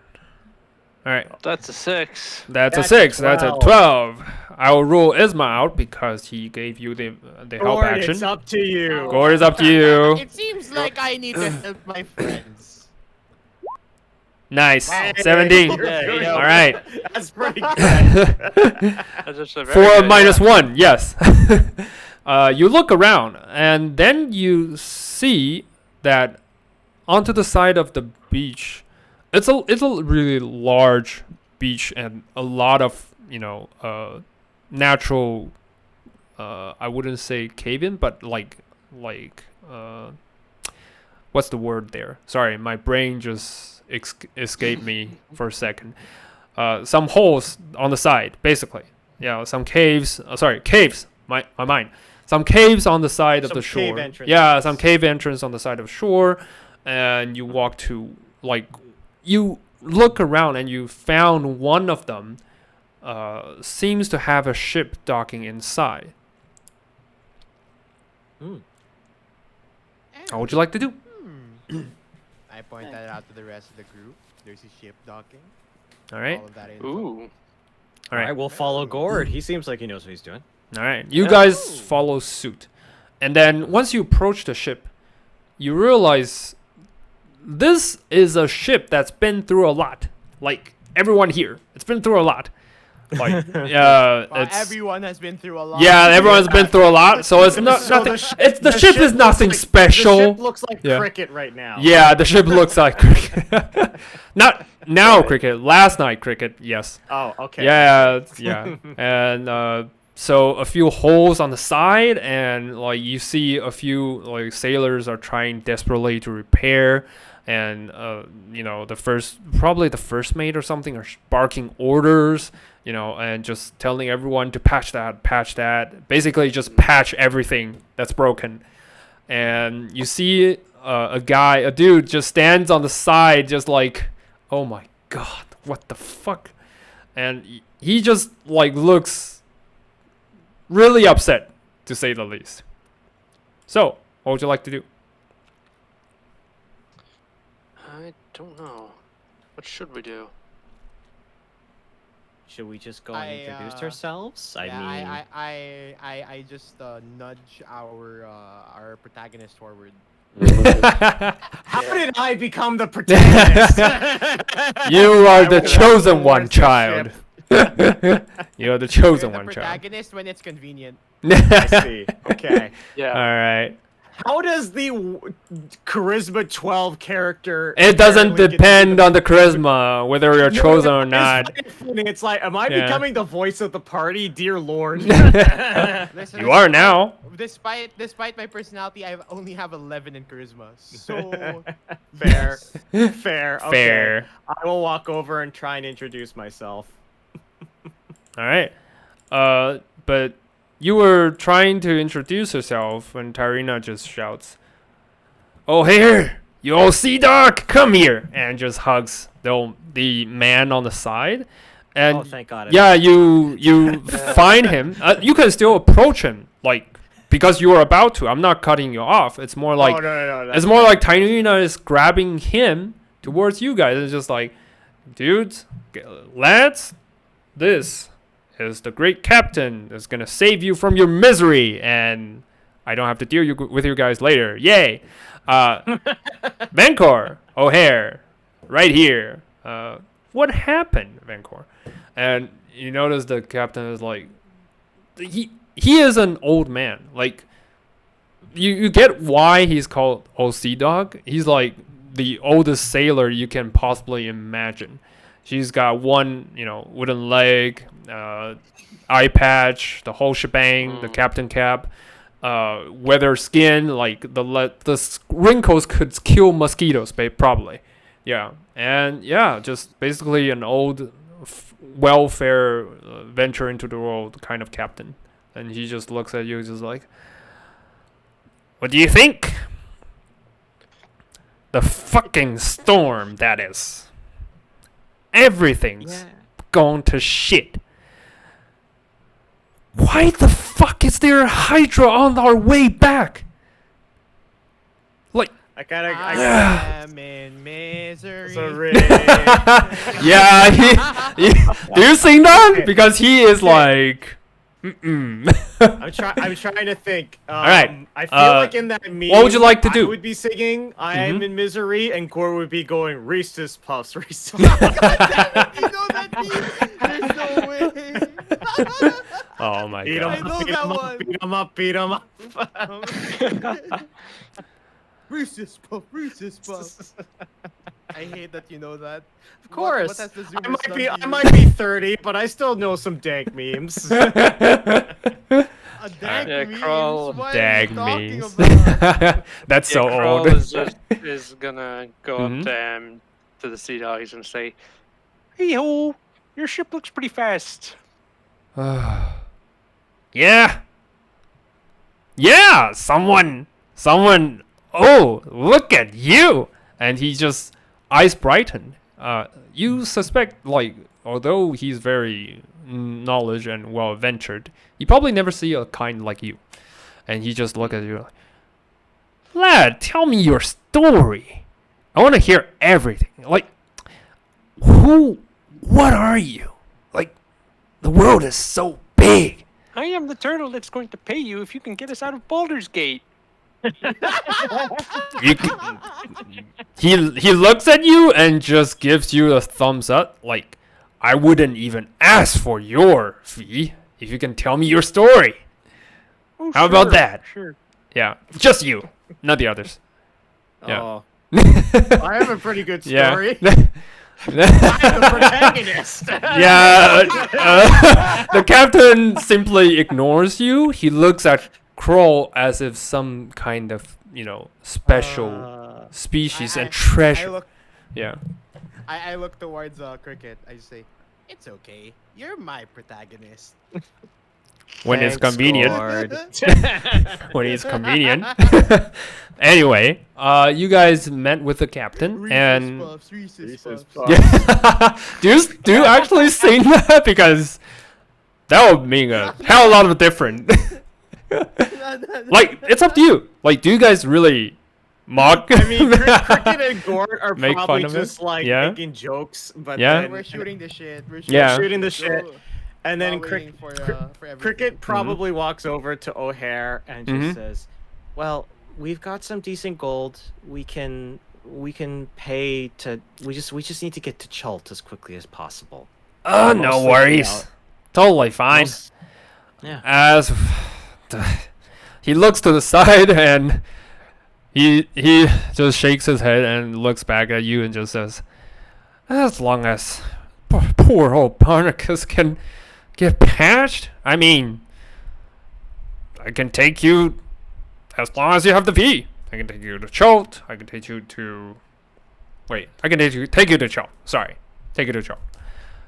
right. That's a 6. That's a 6. 12. That's a 12. I will rule Isma out because he gave you the help action. It's up to you. Gord is up to you. It seems like I need to help my friends. Nice. Wow. 17. Yeah, all right. That's pretty good. 4 minus 1. Yes. You look around, and then you see that onto the side of the beach, it's a really large beach and a lot of natural. I wouldn't say cave-in, but like what's the word there? Sorry, my brain just escaped me for a second. Some holes on the side, basically. Yeah, some caves. Caves. My mind. Some caves on the side of the shore. Yeah, some cave entrance on the side of shore, and you walk to you look around and you found one of them seems to have a ship docking inside. How would you like to do? I point that out to the rest of the group. There's a ship docking. All right. All of that info. Ooh. All right. We'll follow Gord. He seems like he knows what he's doing. All right. You guys follow suit. And then once you approach the ship, you realize this is a ship that's been through a lot. Like everyone here, it's been through a lot. Like, everyone has been through a lot. Yeah, everyone's been through a lot, so it's nothing. The ship is nothing special. The ship looks like Cricket right now. Yeah, the ship looks like Cricket. Not now, Cricket. Last night, Cricket. Yes. Oh, okay. Yeah. And so a few holes on the side, and you see a few sailors are trying desperately to repair. And the first mate or something are barking orders, and just telling everyone to patch that, basically just patch everything that's broken. And you see a dude just stands on the side, just like, oh my god, what the fuck? And he just looks really upset, to say the least. So what would you like to do? I don't know. What should we do? Should we just go and introduce ourselves? I just nudge our protagonist forward. How did I become the protagonist? You are the chosen one, child. You're the chosen one, child. Protagonist when it's convenient. I see. Okay. Yeah. All right. How does the charisma 12 character? It doesn't apparently get to be depend on the charisma whether you're chosen or not. It's like, am I Yeah. becoming the voice of the party, dear lord? Listen, You are now. Despite my personality, I only have 11 in charisma. So Fair, fair, okay. Fair. I will walk over and try and introduce myself. All right. But you were trying to introduce yourself when Tyrina just shouts, "Oh, here! You old sea dog! Come here!" and just hugs the man on the side. And Oh, thank God. yeah, you find him. You can still approach him, like, because you are about to. I'm not cutting you off. It's more like Oh, no. it's more like Tyrina is grabbing him towards you guys. It's just like, dudes, lads, this is the great captain that's gonna save you from your misery, and I don't have to deal with you guys later. Yay! Vancor, O'Hare, right here. What happened, Vancor? And you notice the captain is like, he is an old man. Like, you get why he's called Old Sea Dog. He's like the oldest sailor you can possibly imagine. She's got one, wooden leg, eye patch, the whole shebang, the captain cap, weather skin, like the wrinkles could kill mosquitoes, probably. Yeah, and yeah, just basically an old welfare venture into the world kind of captain. And he just looks at you just like, what do you think? The fucking storm, that is. Everything's gone to shit. Why the fuck is there a Hydra on our way back? Like, I am in misery. yeah, do you sing that? Because he is like, I'm trying to think. All right. I feel like in that meeting, what would you like to do? I would be singing "I am in misery," and Gore would be going "Reese's Puffs, Reese's." God damn it, you know that meme? There's no way. oh my Beat 'em god. I know up, beat that 'em one. up, beat 'em up, beat 'em up. Reese's Puff. I hate that you know that. Of course. What has the Zoomers done to I you? might be 30, but I still know some dank memes. A dag Yeah, memes? Kroll. What Dag are you memes. talking about? That's so Kroll old. is gonna go up to the sea dogs and say, "Hey ho, your ship looks pretty fast." Yeah. Yeah, someone. Oh, look at you. And he just eyes brighten. You suspect, like, although he's very knowledge and well ventured, he probably never see a kind like you. And he just look at you like, lad, tell me your story. I want to hear everything. Like, what are you? Like, the world is so big. I am the turtle that's going to pay you if you can get us out of Baldur's Gate. He looks at you and just gives you a thumbs up. Like, I wouldn't even ask for your fee if you can tell me your story. Oh, How about that? Sure. Yeah, just you, not the others. Yeah. Oh. I have a pretty good story. Yeah. I'm the protagonist. Yeah, the captain simply ignores you. He looks at Kroll as if some kind of, special species and treasure. I look towards Cricket. I just say, "It's okay. You're my protagonist." When it's Thanks, convenient. Gord. When it's convenient. Anyway, you guys met with the captain and Reese's Reese's Puffs. Puffs. do you actually sing that? Because that would mean a hell of a lot of different. Like, it's up to you. Like, do you guys really mock? I mean, Cricket and Gord are Make probably fun of just it? like Yeah. making jokes, but Yeah. then We're shooting the shit. Yeah. shooting the shit. And then While waiting for everything. Cricket probably walks over to O'Hare and just Mhm. says, "Well, we've got some decent gold. We can pay to. We just need to get to Chult as quickly as possible. Oh, no worries. Totally fine. Yeah. As he looks to the side and he just shakes his head and looks back at you and just says, "As long as poor old Barnacus can get patched, I mean, I can take you as long as you have the fee. I can take you to Chult. I can take you to... Wait, I can take you to Chult. Sorry. Take you to Chult.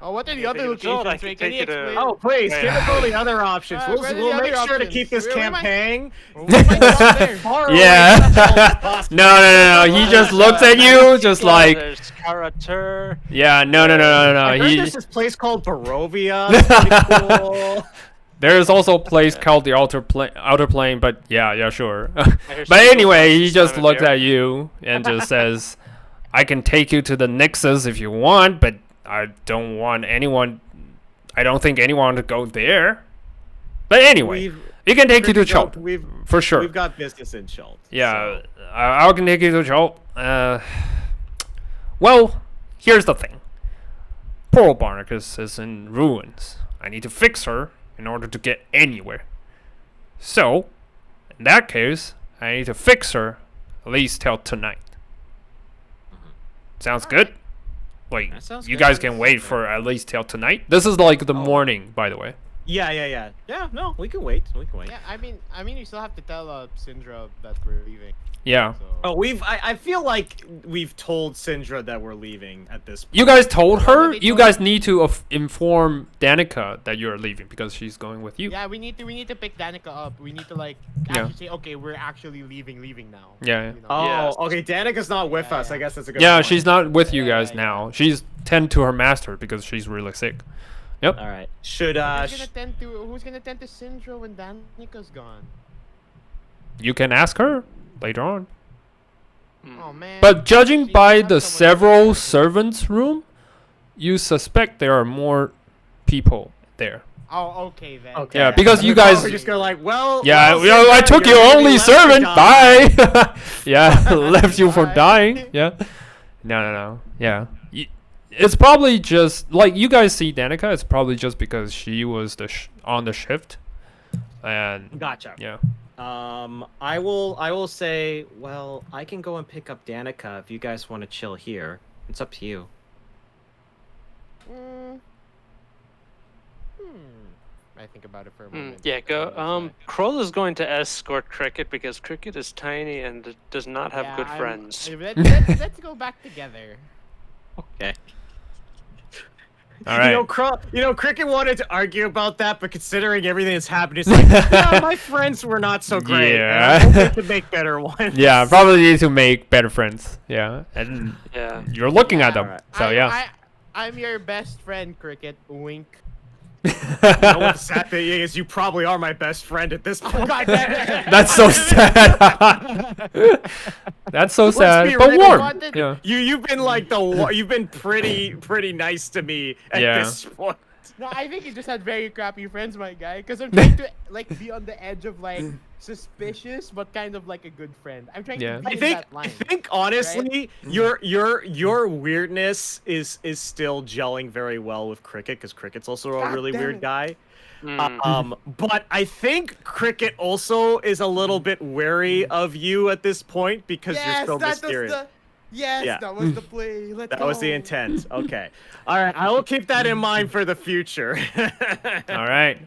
Oh, what are the other locations? Wait, can you explain? Oh, please, give us all the other options. We'll where are the make other sure to options? keep this Where am I- campaign far Yeah. away from Chult as possible. No. He just looks at you, just like... There's Karatur. Yeah, no. I heard He... there's this place called Barovia. That's pretty cool. There's also a place called the outer plane, but yeah, sure. Here's But some anyway, good he just time of looks year. at you and just says, "I can take you to the Nixus if you want, but I don't think anyone to go there. But anyway, he can take you to Chult for sure. We've got business in Chult. Yeah, I can take you to Chult. Well, here's the thing. Poor old Barnacus is in ruins. I need to fix her in order to get anywhere. So, in that case, I need to fix her at least till tonight. Sounds good? Like, That sounds you good. guys can wait for at least till tonight? This is like the morning, by the way. Yeah. Yeah, no, we can wait. Yeah, I mean, you still have to tell Syndra that we're leaving. Yeah. So. Oh, I feel like we've told Syndra that we're leaving at this point. You guys told her? They You told guys need to inform Danica that you're leaving because she's going with you. Yeah, we need to pick Danica up. We need to like Yeah. actually say, okay, we're actually leaving now. Yeah. You know? Oh, Yes. okay. Danica's not with Yeah, us. yeah. I guess that's a good Yeah, point. she's not with you Yeah, guys yeah. now. She's tend to her master because she's really sick. Yep. All right. Should Who's gonna tend to Syndra when Danica's gone? You can ask her later on. Oh man. But judging She by has the someone several else. servants' room, you suspect there are more people there. Oh, okay then. Okay. Yeah, because you guys... We're just gonna like, well. Yeah, well, I Syndra, took you're your gonna be only left to servant. die. Bye. Yeah, left you for Bye. dying. Yeah. No. Yeah. It's probably just like you guys see Danica. It's probably just because she was on the shift, and Gotcha. yeah. I will say, well, I can go and pick up Danica if you guys want to chill here. It's up to you. I think about it for a moment. Yeah, go. Kroll is going to escort Cricket because Cricket is tiny and does not have good friends. Let's go back together. Okay. All right. You know, Cricket wanted to argue about that, but considering everything that's happened, it's like, yeah, my friends were not so great. Yeah. And I hope we can make better ones. Yeah, probably need to make better friends. Yeah, and Yeah. you're looking at them. Alright. So yeah. I'm your best friend, Cricket. Wink. You know what the sad thing is? You probably are my best friend at this point. God damn it. That's so sad. That's so sad, be but real. warm. Yeah. You've been like you've been pretty nice to me at Yeah. this point. No, I think you just had very crappy friends, my guy. Because I'm trying to like be on the edge of like suspicious, but kind of like a good friend. I'm trying Yeah. to be I in think that line. honestly, your weirdness is still gelling very well with Cricket because Cricket's also a God really damn weird it. guy. Mm. But I think Cricket also is a little bit wary of you at this point because you're so mysterious. Yeah. That was the play. Let's That was the go. intent. Okay. All right. I will keep that in mind for the future. All right.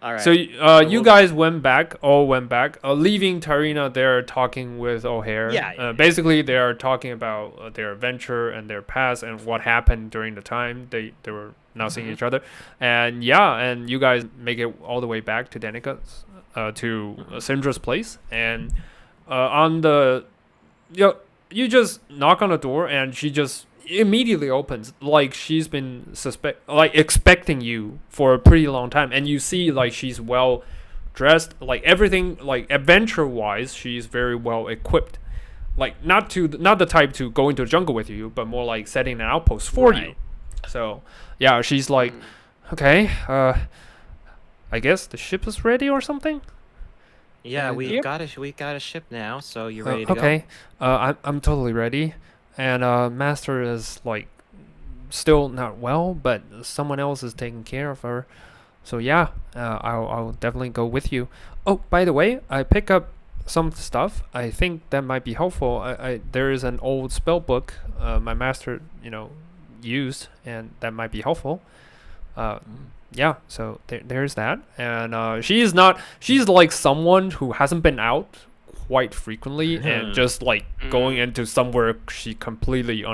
All right. So you guys went back, leaving Tarina there talking with O'Hare. Yeah. Basically, they are talking about their adventure and their past and what happened during the time they were not seeing each other. And and you guys make it all the way back to Danica's, to Syndra's place. And on the, you just knock on the door and she just immediately opens, like she's been expecting you for a pretty long time, and you see like she's well dressed, like everything, like adventure wise she's very well equipped, like not the type to go into the jungle with you, but more like setting an outpost for you. So yeah, she's like, okay, I guess the ship is ready or something. Yeah, And- we got a ship now, so you ready to okay. I'm totally ready. And Master is like still not well, but someone else is taking care of her. So yeah, I'll definitely go with you. Oh, by the way, I pick up some stuff. I think that might be helpful. There is an old spell book my master used, and that might be helpful. Yeah, so there's that. And she's like someone who hasn't been out quite frequently and just like going into somewhere she completely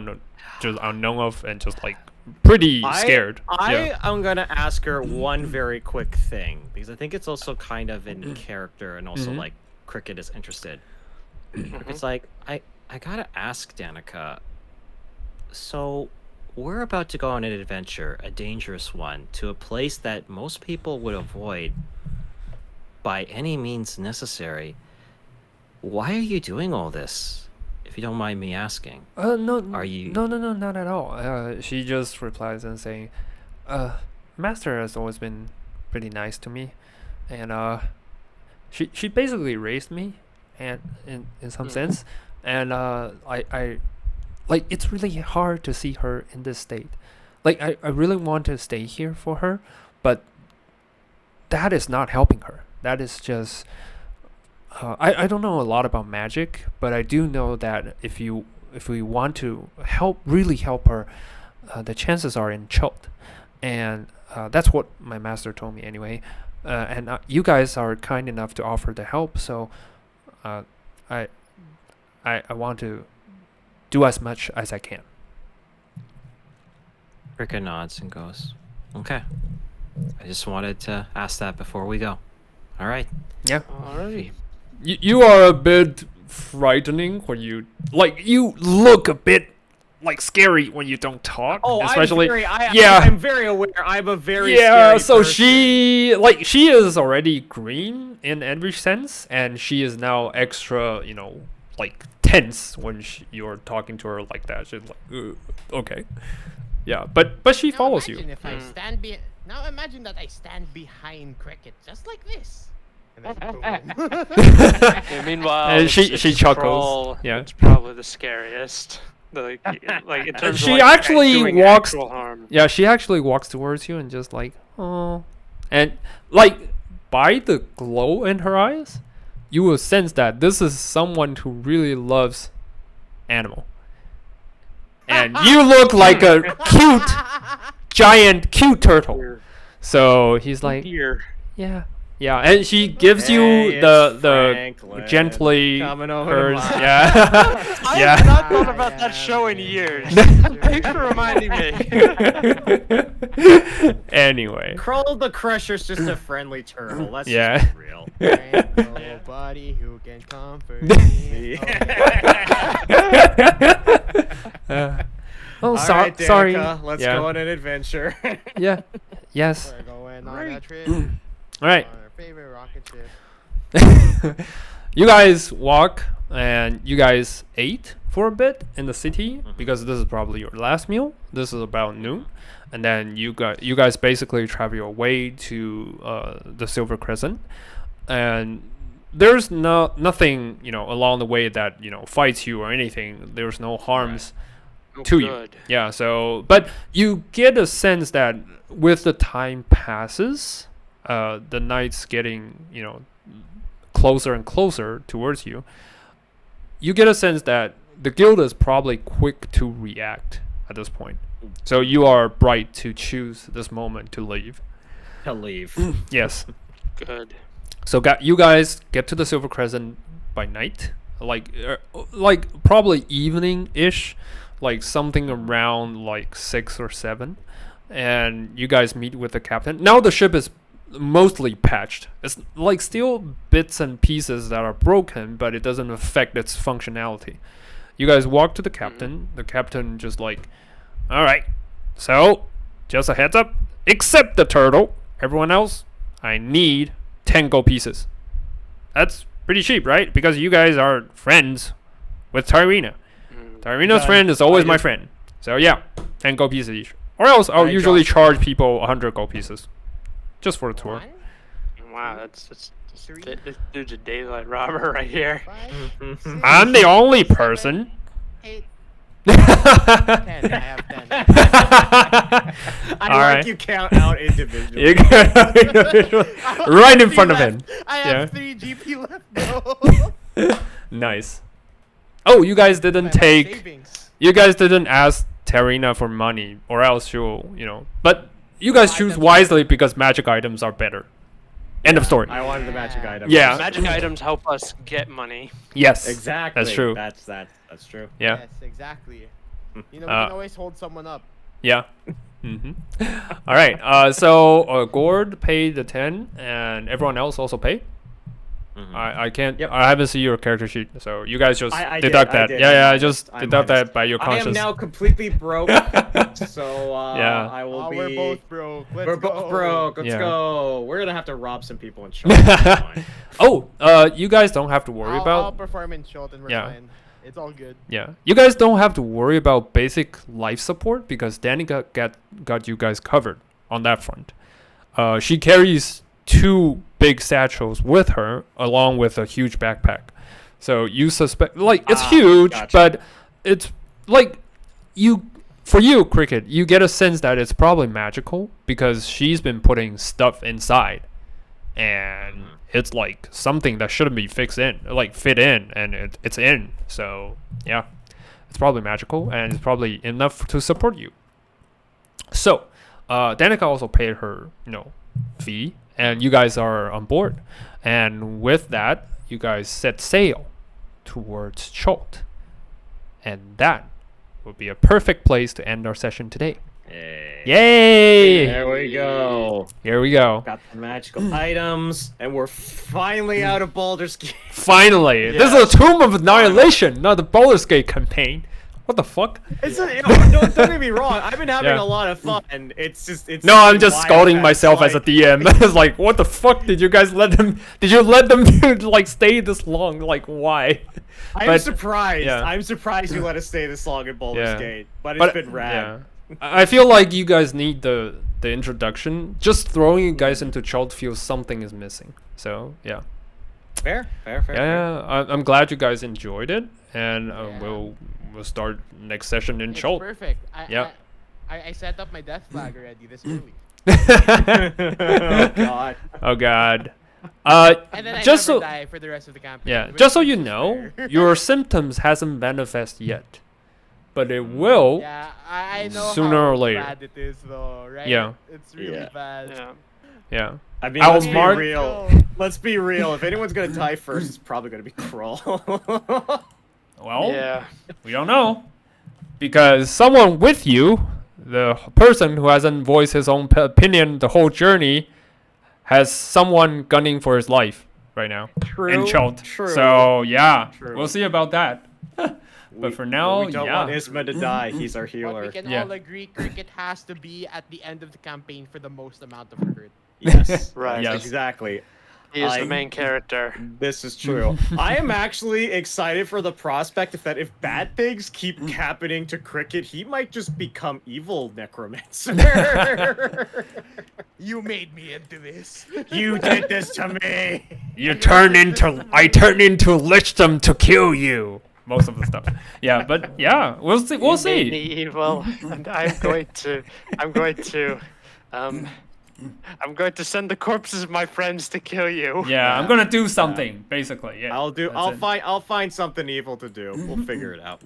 just unknown of, and just like pretty scared. I'm gonna ask her one very quick thing, because I think it's also kind of in character, and also like Cricket is interested. It's like I gotta ask Danica. So we're about to go on an adventure, a dangerous one, to a place that most people would avoid by any means necessary. Why are you doing all this, if you don't mind me asking? No. Are you? No, not at all. She just replies and saying, Master has always been pretty nice to me, and she basically raised me, and in some sense, and I like, it's really hard to see her in this state. Like I really want to stay here for her, but that is not helping her. That is just I don't know a lot about magic, but I do know that if we want to really help her, the chances are in choked, and that's what my master told me anyway. And you guys are kind enough to offer the help, so I want to do as much as I can. Rika nods and goes, "Okay. I just wanted to ask that before we go. All right." Yeah. Alrighty. You are a bit frightening when you look a bit like scary when you don't talk. Oh, especially I'm very aware. I'm a very yeah. scary So person. she is already green in every sense, and she is now extra, like tense when you're talking to her like that. She's like, "Ugh, okay, yeah," but she follows you. If I stand now imagine that I stand behind Cricket just like this. And then boom. Yeah, meanwhile, And it's she the chuckles. troll. Yeah. It's probably the scariest. Like in terms She of like, actually doing walks. actual harm. Yeah, she actually walks towards you and just like, oh, and like by the glow in her eyes, you will sense that this is someone who really loves animal. And you look like a giant cute turtle. So he's like, Here. yeah, and she gives you Hey, the Franklin gently coming over hers, to mine. yeah, I yeah. have not thought about that show in years. Thanks for reminding me. Anyway, Krull the Crusher's just a friendly turtle. That's Yeah. just real. Ain't nobody who can comfort me. Oh, All right, Danica, sorry. let's Yeah. go on an adventure. Yeah. Yes. We're going on Right. a trip All right. on our favorite rocket ship. You guys walk, and you guys ate for a bit in the city because this is probably your last meal. This is about noon, and then you guys basically travel your way to the Silver Crescent, and there's nothing along the way that fights you or anything. There's no harms to you. Good. Yeah, so but you get a sense that with the time passes, the night's getting closer and closer towards you. You get a sense that the guild is probably quick to react at this point. So you are bright to choose this moment to leave. To leave. Yes. Good. So you guys get to the Silver Crescent by night, like probably evening-ish, like something around like 6 or 7, and you guys meet with the captain. Now the ship is mostly patched. It's like still bits and pieces that are broken, but it doesn't affect its functionality. You guys walk to the captain. The captain just like, all right, so just a heads up, except the turtle. Everyone else, I need 10 gold pieces. That's pretty cheap, right? Because you guys are friends with Tyrina. Tyrina's friend is always my friend. So yeah, 10 gold pieces each. Or else I'll usually charge people 100 gold pieces. Just for a tour. One? Wow, that's 3, This dude's a daylight robber right here. 5, 6, I'm the only person. 8, 10. I have 10. I All like right. you count out individually. You got right in front of him. I Yeah. have 3 GP left, bro. Nice. Oh, you guys didn't My take. savings. You guys didn't ask Tarina for money, or else she'll, But you guys choose Items. wisely because magic items are better. End of story. I wanted the magic item. Yeah. Magic items help us get money. Yes. Exactly. That's true. That's true. Yeah. Yes, exactly. You know, we can always hold someone up. Yeah. All right. So Gord paid the 10, and everyone else also paid. I can't. Yep. I haven't seen your character sheet, so you guys just I deduct did, I that. did. Yeah, I just minused. I deduct minused. that by your I conscience. am now completely broke, so Yeah. I will be. We're both broke. We're both broke. Let's Yeah. go. We're gonna have to rob some people in Charlotte. Oh, you guys don't have to worry I'll about. perform in short and we're Yeah. fine. It's all good. Yeah, you guys don't have to worry about basic life support because Danny got you guys covered on that front. She carries 2 big satchels with her, along with a huge backpack. So you suspect, it's huge, gotcha. but it's for you, Cricket, you get a sense that it's probably magical because she's been putting stuff inside, and it's like something that shouldn't be fit in, and it's in. So yeah, it's probably magical, and it's probably enough to support you. So, Danica also paid her, fee, and you guys are on board. And with that, you guys set sail towards Cholt. And that would be a perfect place to end our session today. Yay! There we go. Here we go. Got the magical items, and we're finally out of Baldur's Gate. Finally! This is a Tomb of Annihilation, not the Baldur's Gate campaign. What the fuck? Don't get me wrong. I've been having Yeah. a lot of fun. It's No, I'm just wild scolding that myself as a like- DM. It's like, what the fuck did you guys let them? Did you let them stay this long? Like, why? I'm But- surprised. yeah. I'm surprised you let us stay this long in Baldur's Yeah. Gate. But it's been rad. Yeah. I feel like you guys need the introduction. Just throwing you guys into Chult feels something is missing. So yeah. Fair. Yeah, I'm glad you guys enjoyed it, and we'll start next session in It's Chult. perfect. Yeah. I set up my death flag already this early. Oh god. Oh god. And then I just never so die for the rest of the campaign. yeah, which just so is you know, fair. your symptoms hasn't manifested yet, but it will. Yeah, I know Sooner how or later. bad it is though, right? Yeah. It's really Yeah. bad. Yeah. Yeah. I mean, I'll let's be mark- real. Let's be real. If anyone's gonna die first, it's probably gonna be Krull. Well, Yeah. we don't know, because someone with you, the person who hasn't voiced his own opinion the whole journey, has someone gunning for his life right now in Chult. True. So yeah, True. we'll see about that. But for now, we don't yeah. want Isma to die. He's our But we healer. can Yeah. all agree Cricket has to be at the end of the campaign for the most amount of hurt. Yes. Right. Yes. Exactly. He is I- the main character. This is true. I am actually excited for the prospect that if bad things keep happening to Cricket, he might just become evil necromancer. You made me into this. You did this to me. I turn into Lichdom to kill you. Most of the stuff. Yeah, but yeah, we'll see. We'll You made me see. evil, and I'm going to send the corpses of my friends to kill you. Yeah, I'm gonna do something. Basically, yeah. I'll find something evil to do. We'll figure it out.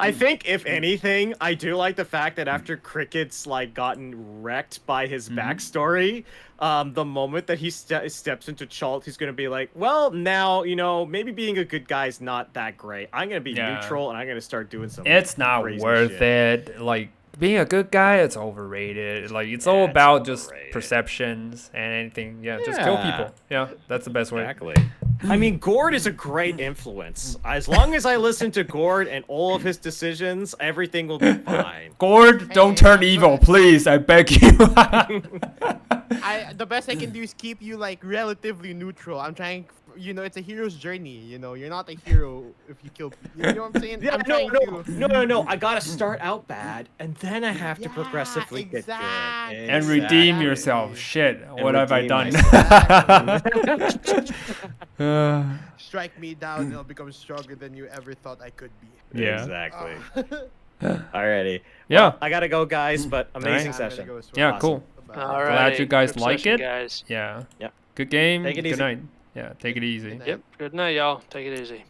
I think if anything, I do like the fact that after Cricket's gotten wrecked by his backstory, the moment that he steps into Chult, he's gonna be like, well, now maybe being a good guy is not that great. I'm gonna be Yeah. neutral and I'm gonna start doing some. It's not crazy worth shit. it. Like being a good guy, it's overrated. Like it's all Yeah, it's about just overrated. perceptions and anything. Yeah, just kill Yeah. people. Yeah, that's the best way. Exactly. I mean, Gord is a great influence. As long as I listen to Gord and all of his decisions, everything will be fine. Gord, don't Hey, turn evil, please. I beg you. The best I can do is keep you like relatively neutral. I'm trying, it's a hero's journey. You're not a hero if you kill people. You know what I'm saying? Yeah, I'm no. I gotta start out bad, and then I have to progressively get good. And redeem yourself. Shit, what have I done? Strike me down, and I'll become stronger than you ever thought I could be. Yeah. Exactly. Alrighty. Yeah. Well, I gotta go, guys, but amazing Alright. session. Yeah, Awesome. cool. All Glad right. you guys Good like session, it. guys. Yeah. Yep. Good game. Take it Good easy. night. Yeah, take it easy. Good night. Yep. Good night, y'all. Take it easy.